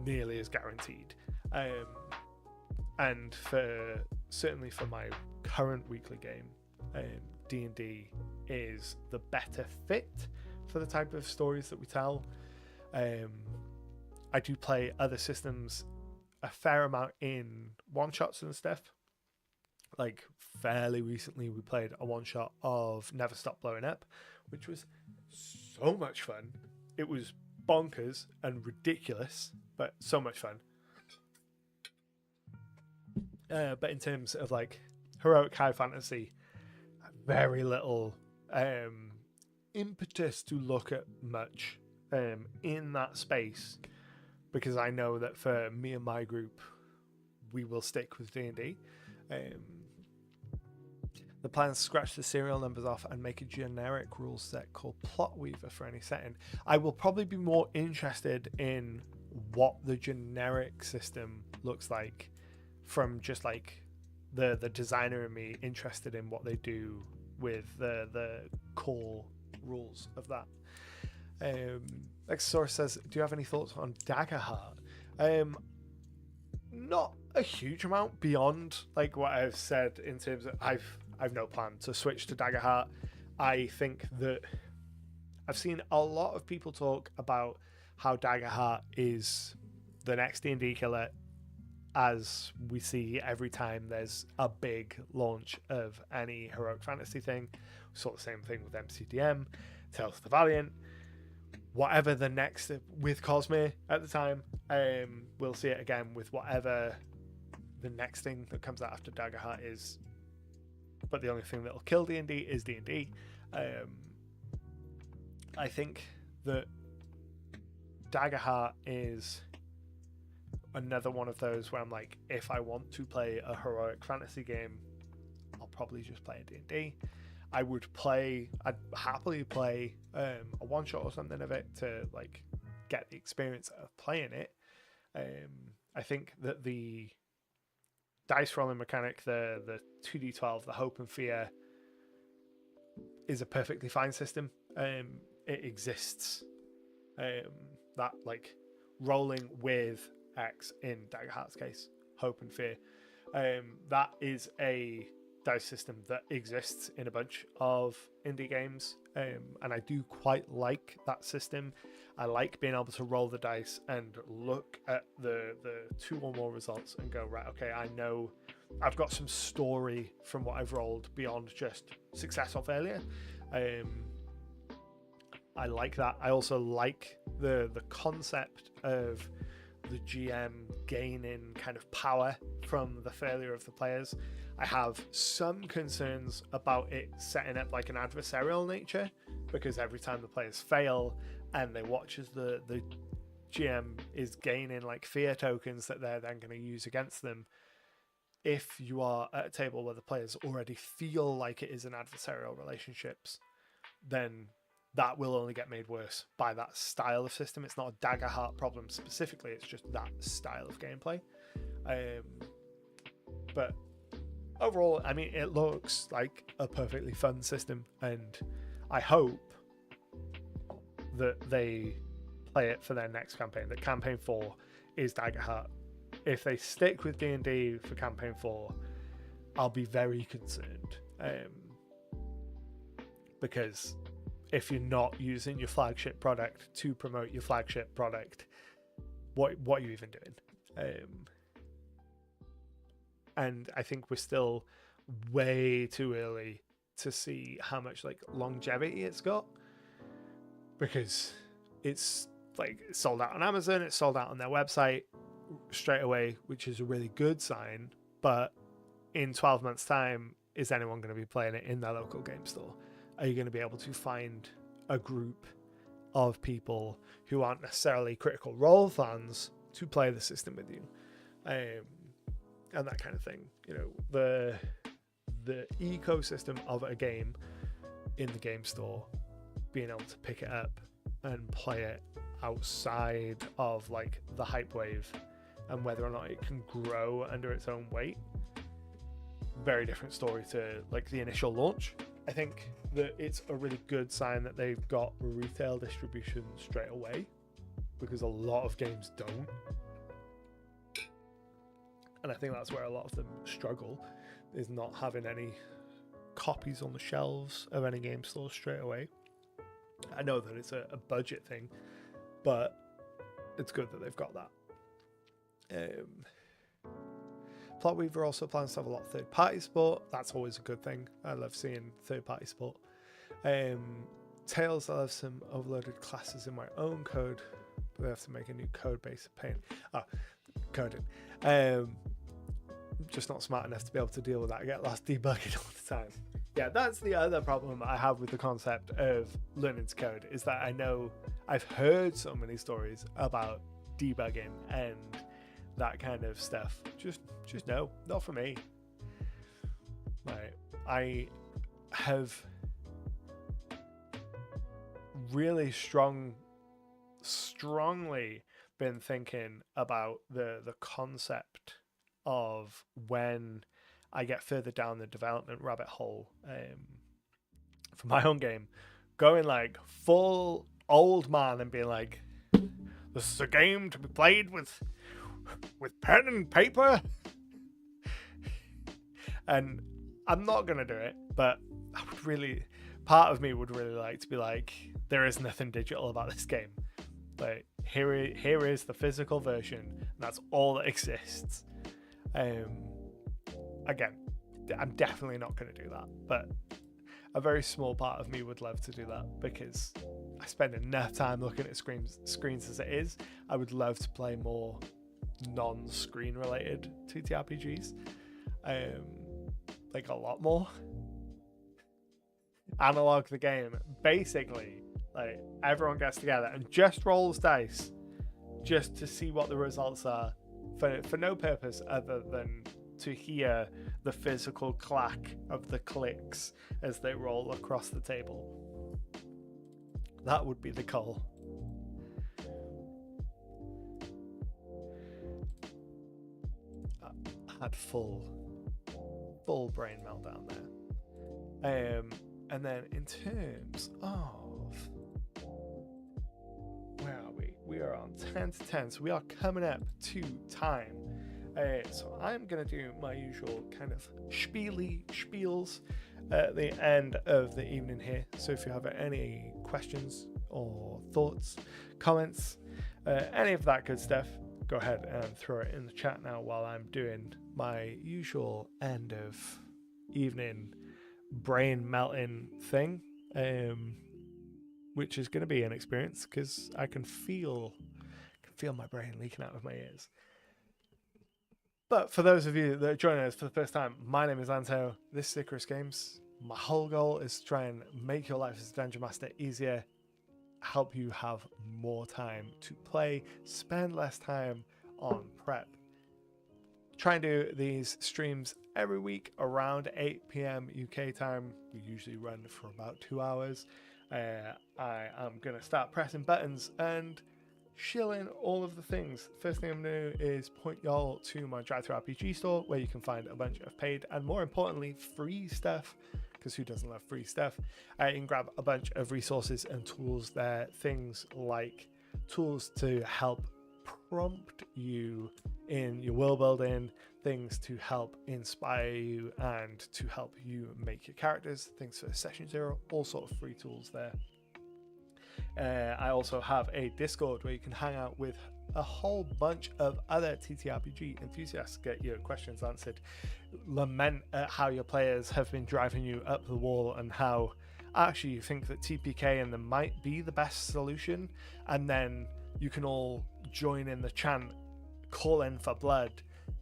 nearly as guaranteed. And certainly for my current weekly game, D&D is the better fit for the type of stories that we tell. I do play other systems a fair amount in one-shots and stuff. Like fairly recently we played a one-shot of Never Stop Blowing Up, which was so much fun. It was bonkers and ridiculous, but so much fun. But in terms of like heroic high fantasy, very little impetus to look at much in that space, because I know that for me and my group, we will stick with D&D. The plan is to scratch the serial numbers off and make a generic rule set called Plot Weaver for any setting. I will probably be more interested in what the generic system looks like, from just like the designer and me interested in what they do with the core rules of that. Exosaurus says, do you have any thoughts on Daggerheart? Not a huge amount beyond like what I've said in terms of I've no plan to switch to Daggerheart. I think that I've seen a lot of people talk about how Daggerheart is the next D&D killer, as we see every time there's a big launch of any heroic fantasy thing. We saw the same thing with MCDM, Tales of the Valiant, whatever the next with Cosme at the time. We'll see it again with whatever the next thing that comes out after Daggerheart is. But the only thing that will kill D&D is D&D. I think that Daggerheart is another one of those where I'm like, if I want to play a heroic fantasy game, I'll probably just play a D&D. I'd happily play a one shot or something of it to like get the experience of playing it. I think that the dice rolling mechanic, the 2d12, the hope and fear, is a perfectly fine system. It exists. That like rolling with X in Daggerheart's case, hope and fear. That is a dice system that exists in a bunch of indie games, and I do quite like that system. I like being able to roll the dice and look at the two or more results and go, right, okay, I know I've got some story from what I've rolled beyond just success or failure. I like that. I also like the concept of the GM gaining kind of power from the failure of the players. I have some concerns about it setting up like an adversarial nature, because every time the players fail and they watch as the GM is gaining like fear tokens that they're then going to use against them. If you are at a table where the players already feel like it is an adversarial relationships, then that will only get made worse by that style of system. It's not a dagger heart problem specifically, it's just that style of gameplay. But overall, I mean, it looks like a perfectly fun system, and I hope that they play it for their next campaign, that campaign 4 is dagger heart. If they stick with D&D for campaign 4, I'll be very concerned, because if you're not using your flagship product to promote your flagship product, what are you even doing? And I think we're still way too early to see how much like longevity it's got, because it's like sold out on Amazon, it's sold out on their website straight away, which is a really good sign. But in 12 months time, is anyone going to be playing it in their local game store? Are you going to be able to find a group of people who aren't necessarily Critical Role fans to play the system with you? And that kind of thing. You know, the ecosystem of a game in the game store, being able to pick it up and play it outside of like the hype wave, and whether or not it can grow under its own weight, very different story to like the initial launch. I think that it's a really good sign that they've got retail distribution straight away, because a lot of games don't. And I think that's where a lot of them struggle, is not having any copies on the shelves of any game stores straight away. I know that it's a budget thing, but it's good that they've got that. Plotweaver also plans to have a lot of third-party support. That's always a good thing. I love seeing third-party support. Tails, I'll have some overloaded classes in my own code, but they have to make a new code base of pain. Coding. Just not smart enough to be able to deal with that. I get lost debugging all the time. Yeah, that's the other problem I have with the concept of learning to code, is that I know I've heard so many stories about debugging and that kind of stuff. Just no, not for me. Right. I have really strongly been thinking about the concept of when I get further down the development rabbit hole for my own game, going like full old man and being like, this is a game to be played with pen and paper. And I'm not going to do it, but I would really, part of me would really like to be like, there is nothing digital about this game. Like, here is the physical version, and that's all that exists. Again, I'm definitely not going to do that, but a very small part of me would love to do that, because I spend enough time looking at screens as it is. I would love to play more non-screen related TTRPGs, like a lot more. Analog the game, basically, like everyone gets together and just rolls dice just to see what the results are, for no purpose other than to hear the physical clack of the clicks as they roll across the table. That would be the goal. I had full brain meltdown there. And then in terms of, where are we? We are on 10 to 10, so we are coming up to time. So I'm going to do my usual kind of spiels at the end of the evening here. So if you have any questions or thoughts, comments, any of that good stuff, go ahead and throw it in the chat now while I'm doing my usual end of evening brain melting thing, which is going to be an experience because I can feel my brain leaking out of my ears. But for those of you that are joining us for the first time, my name is Anto. This is Icarus Games. My whole goal is to try and make your life as a Dungeon Master easier, help you have more time to play, spend less time on prep. Try and do these streams every week around 8 p.m. UK time. We usually run for about 2 hours. I am going to start pressing buttons and shilling all of the things. First thing I'm going to do is point y'all to my TTRPG store, where you can find a bunch of paid and, more importantly, free stuff, because who doesn't love free stuff? You can grab a bunch of resources and tools there, things like tools to help prompt you in your world building, things to help inspire you and to help you make your characters, things for session 0, all sort of free tools there. I also have a Discord where you can hang out with a whole bunch of other TTRPG enthusiasts, get your questions answered, lament at how your players have been driving you up the wall and how actually you think that TPK and them might be the best solution, and then you can all join in the chant, call in for blood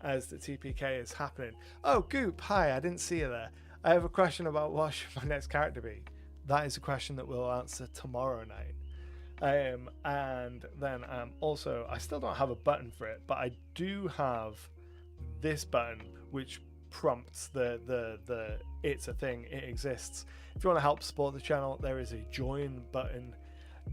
as the TPK is happening. Oh, Goop, hi, I didn't see you there. I have a question about what should my next character be. That is a question that we'll answer tomorrow night. And then also, I still don't have a button for it, but I do have this button which prompts the it's a thing, it exists. If you want to help support the channel, there is a join button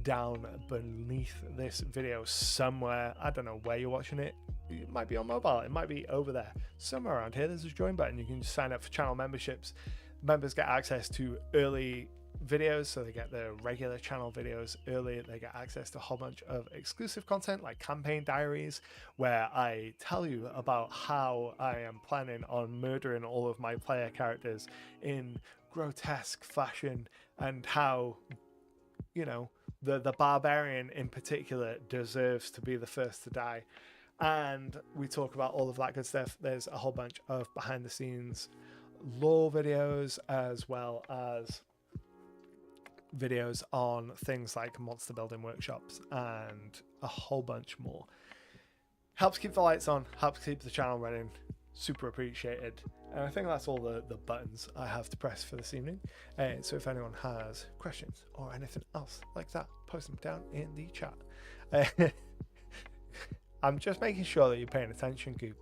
down beneath this video somewhere. I don't know where you're watching it. It might be on mobile, it might be over there somewhere around here. There's a join button. You can just sign up for channel memberships. Members get access to early videos, so they get the regular channel videos early. They get access to a whole bunch of exclusive content like campaign diaries, where I tell you about how I am planning on murdering all of my player characters in grotesque fashion, and how, you know, the barbarian in particular deserves to be the first to die. And we talk about all of that good stuff. There's a whole bunch of behind the scenes lore videos, as well as videos on things like monster building workshops and a whole bunch more. Helps keep the lights on, helps keep the channel running. Super appreciated. And I think that's all the buttons I have to press for this evening. So if anyone has questions or anything else like that, post them down in the chat. I'm just making sure that you're paying attention, Goop.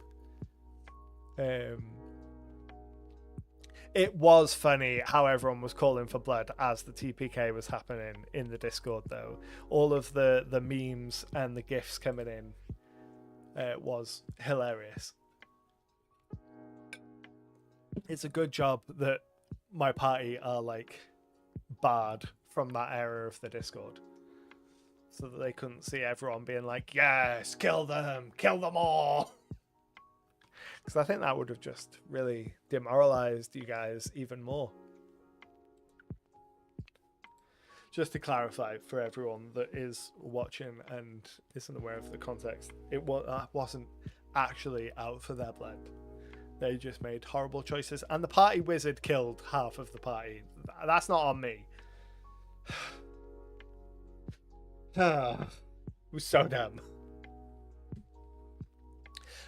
It was funny how everyone was calling for blood as the TPK was happening in the Discord, though. All of the memes and the GIFs coming in was hilarious. It's a good job that my party are like barred from that area of the Discord, so that they couldn't see everyone being like, yes, kill them all. Because I think that would have just really demoralized you guys even more. Just to clarify for everyone that is watching and isn't aware of the context, it wasn't actually out for their blood. They just made horrible choices, and the party wizard killed half of the party. That's not on me. It was so dumb.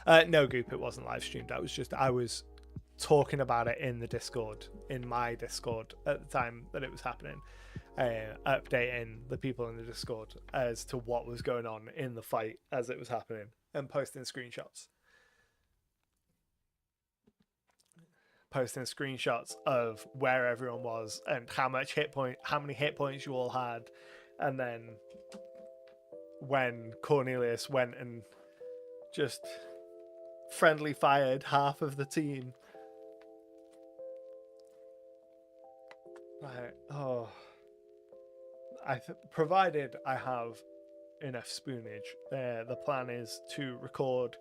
No, Goop, it wasn't live streamed. I was talking about it in the Discord, in my Discord at the time that it was happening, updating the people in the Discord as to what was going on in the fight as it was happening, and posting screenshots. Posting screenshots of where everyone was and how many hit points you all had, and then when Cornelius went and just friendly fired half of the team. Right. Oh, provided I have enough spoonage, the plan is to record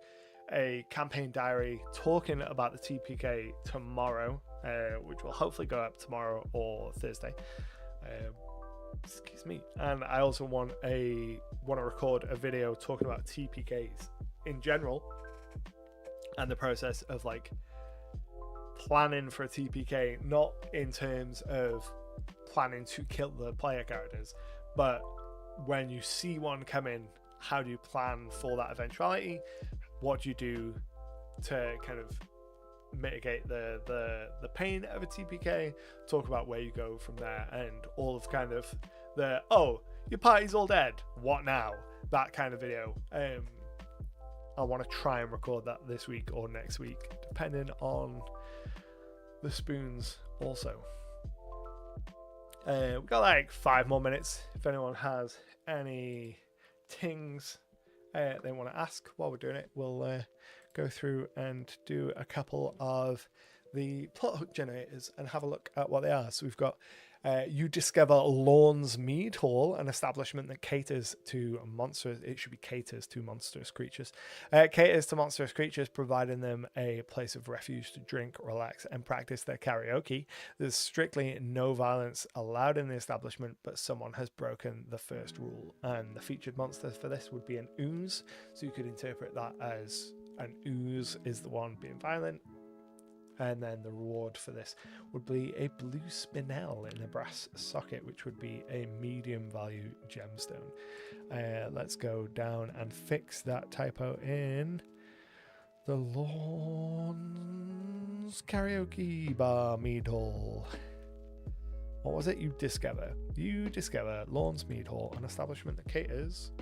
a campaign diary talking about the TPK tomorrow, which will hopefully go up tomorrow or Thursday. Excuse me. And I also want to record a video talking about TPKs in general, and the process of like planning for a TPK, not in terms of planning to kill the player characters, but when you see one come in, how do you plan for that eventuality? What do you do to kind of mitigate the pain of a TPK? Talk about where you go from there, and all of kind of the, oh, your party's all dead, what now? That kind of video. I want to try and record that this week or next week, depending on the spoons also. We've got like 5 more minutes. If anyone has any things they want to ask while we're doing it, we'll go through and do a couple of the plot hook generators and have a look at what they are. So we've got you discover Lorne's Mead Hall, an establishment that caters to monsters. It should be caters to monstrous creatures. Caters to monstrous creatures, providing them a place of refuge to drink, relax, and practice their karaoke. There's strictly no violence allowed in the establishment, but someone has broken the first rule. And the featured monster for this would be an ooze. So you could interpret that as an ooze is the one being violent. And then the reward for this would be a blue spinel in a brass socket, which would be a medium value gemstone. Let's go down and fix that typo in the Lorne's Karaoke Bar Mead Hall. What was it? You discover Lorne's Mead Hall, an establishment that caters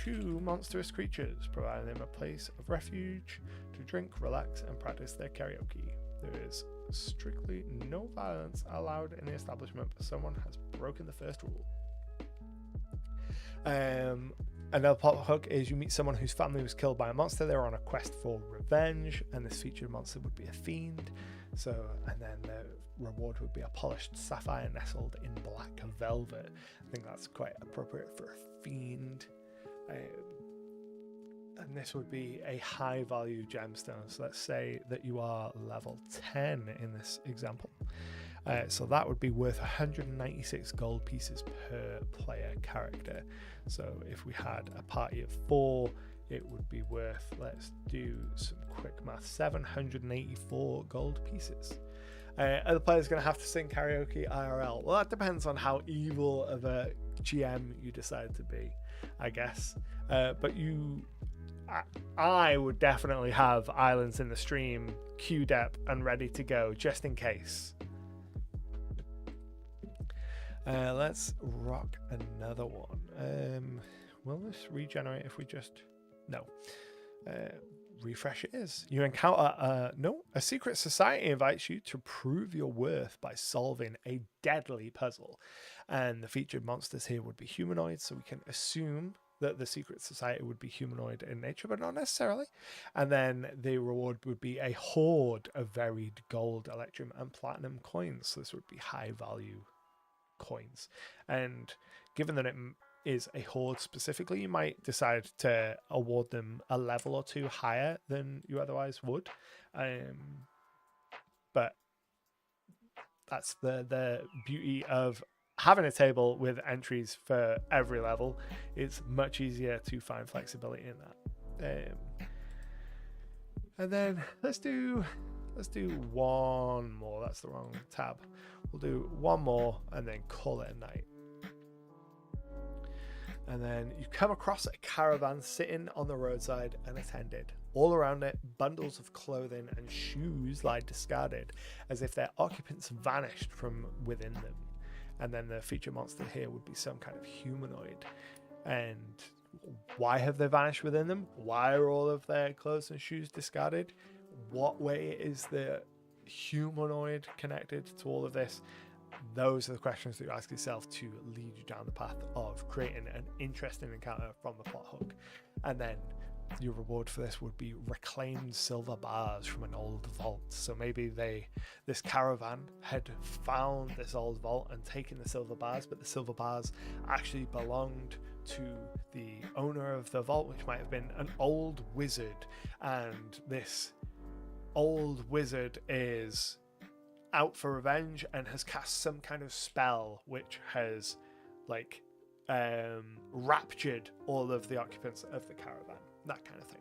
to monstrous creatures, providing them a place of refuge to drink, relax, and practice their karaoke. There is strictly no violence allowed in the establishment, but someone has broken the first rule. Another plot hook is you meet someone whose family was killed by a monster. They're on a quest for revenge, and this featured monster would be a fiend. So, and then the reward would be a polished sapphire nestled in black velvet. I think that's quite appropriate for a fiend. And this would be a high value gemstone. So let's say that you are level 10 in this example. So that would be worth 196 gold pieces per player character. So if we had a party of 4, it would be worth, let's do some quick math, 784 gold pieces. Are the players going to have to sing karaoke IRL? Well, that depends on how evil of a GM you decide to be, I guess. But I would definitely have Islands in the Stream queued up and ready to go just in case. Let's rock another one. Will this regenerate if we just... No. Refresh it is. You encounter a secret society invites you to prove your worth by solving a deadly puzzle. And the featured monsters here would be humanoids, so we can assume that the secret society would be humanoid in nature, but not necessarily. And then the reward would be a hoard of varied gold, electrum, and platinum coins. So this would be high value coins. And given that it is a horde specifically, you might decide to award them a level or 2 higher than you otherwise would. But that's the beauty of having a table with entries for every level. It's much easier to find flexibility in that. And then let's do one more. That's the wrong tab. We'll do one more and then call it a night. And then you come across a caravan sitting on the roadside unattended. All around it, bundles of clothing and shoes lie discarded, as if their occupants vanished from within them. And then the feature monster here would be some kind of humanoid. And why have they vanished within them? Why are all of their clothes and shoes discarded? What way is the humanoid connected to all of this? Those are the questions that you ask yourself to lead you down the path of creating an interesting encounter from the plot hook. And then your reward for this would be reclaimed silver bars from an old vault. So maybe this caravan had found this old vault and taken the silver bars, but the silver bars actually belonged to the owner of the vault, which might have been an old wizard. And this old wizard is out for revenge and has cast some kind of spell which has raptured all of the occupants of the caravan. that kind of thing.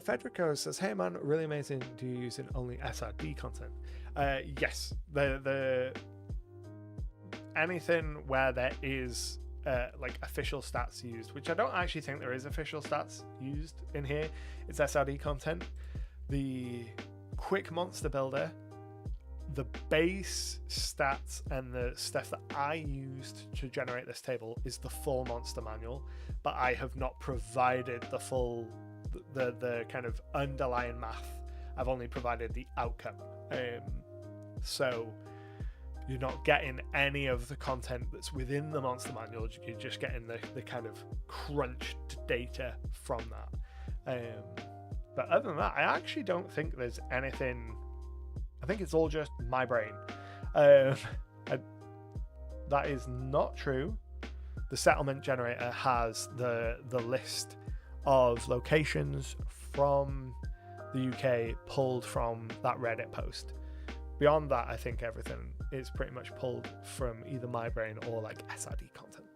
Federico says, "Hey man, really amazing. Do you use only SRD content?" Yes, the anything where there is like official stats used, which I don't actually think there is official stats used in here. It's SRD content. The quick monster builder, the base stats and the stuff that I used to generate this table is the full monster manual, but I have not provided the full the kind of underlying math. I've only provided the outcome, so you're not getting any of the content that's within the monster manual. You're just getting the kind of crunched data from that. But other than that, I actually don't think there's anything. I think it's all just my brain. That is not true. The settlement generator has the list of locations from the UK pulled from that Reddit post. Beyond that, I think everything is pretty much pulled from either my brain or like SRD content.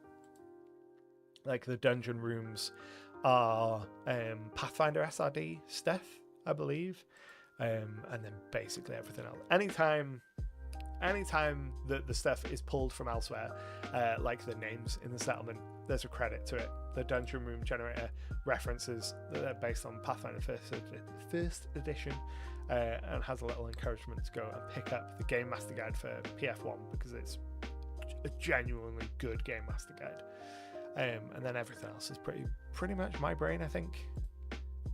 Like the dungeon rooms are Pathfinder SRD stuff, I believe. And then basically everything else. Anytime that the stuff is pulled from elsewhere, like the names in the settlement, there's a credit to it. The dungeon room generator references that are based on Pathfinder first edition, and has a little encouragement to go and pick up the Game Master Guide for PF1 because it's a genuinely good Game Master Guide. And then everything else is pretty much my brain, I think.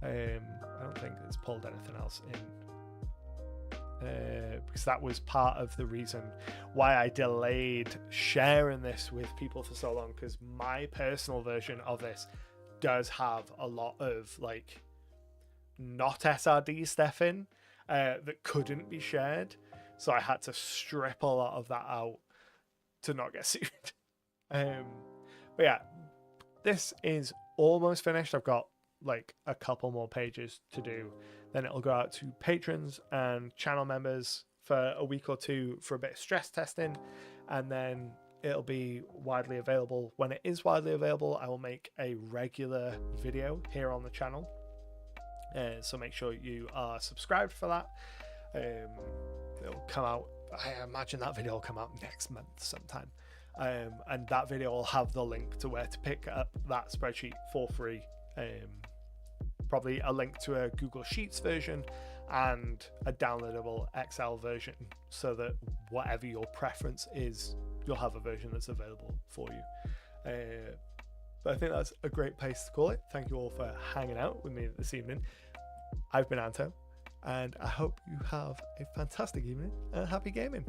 I don't think it's pulled anything else in, because that was part of the reason why I delayed sharing this with people for so long, because my personal version of this does have a lot of like not SRD stuff in that couldn't be shared, so I had to strip a lot of that out to not get sued. But yeah, this is almost finished. I've got like a couple more pages to do, then it'll go out to patrons and channel members for a week or two for a bit of stress testing, and then it'll be widely available. When it is widely available, I will make a regular video here on the channel, so make sure you are subscribed for that. It'll come out, I imagine that video will come out next month sometime, and that video will have the link to where to pick up that spreadsheet for free. Probably a link to a Google Sheets version and a downloadable Excel version, so that whatever your preference is, you'll have a version that's available for you. But I think that's a great place to call it. Thank you all for hanging out with me this evening. I've been Anto, and I hope you have a fantastic evening and happy gaming.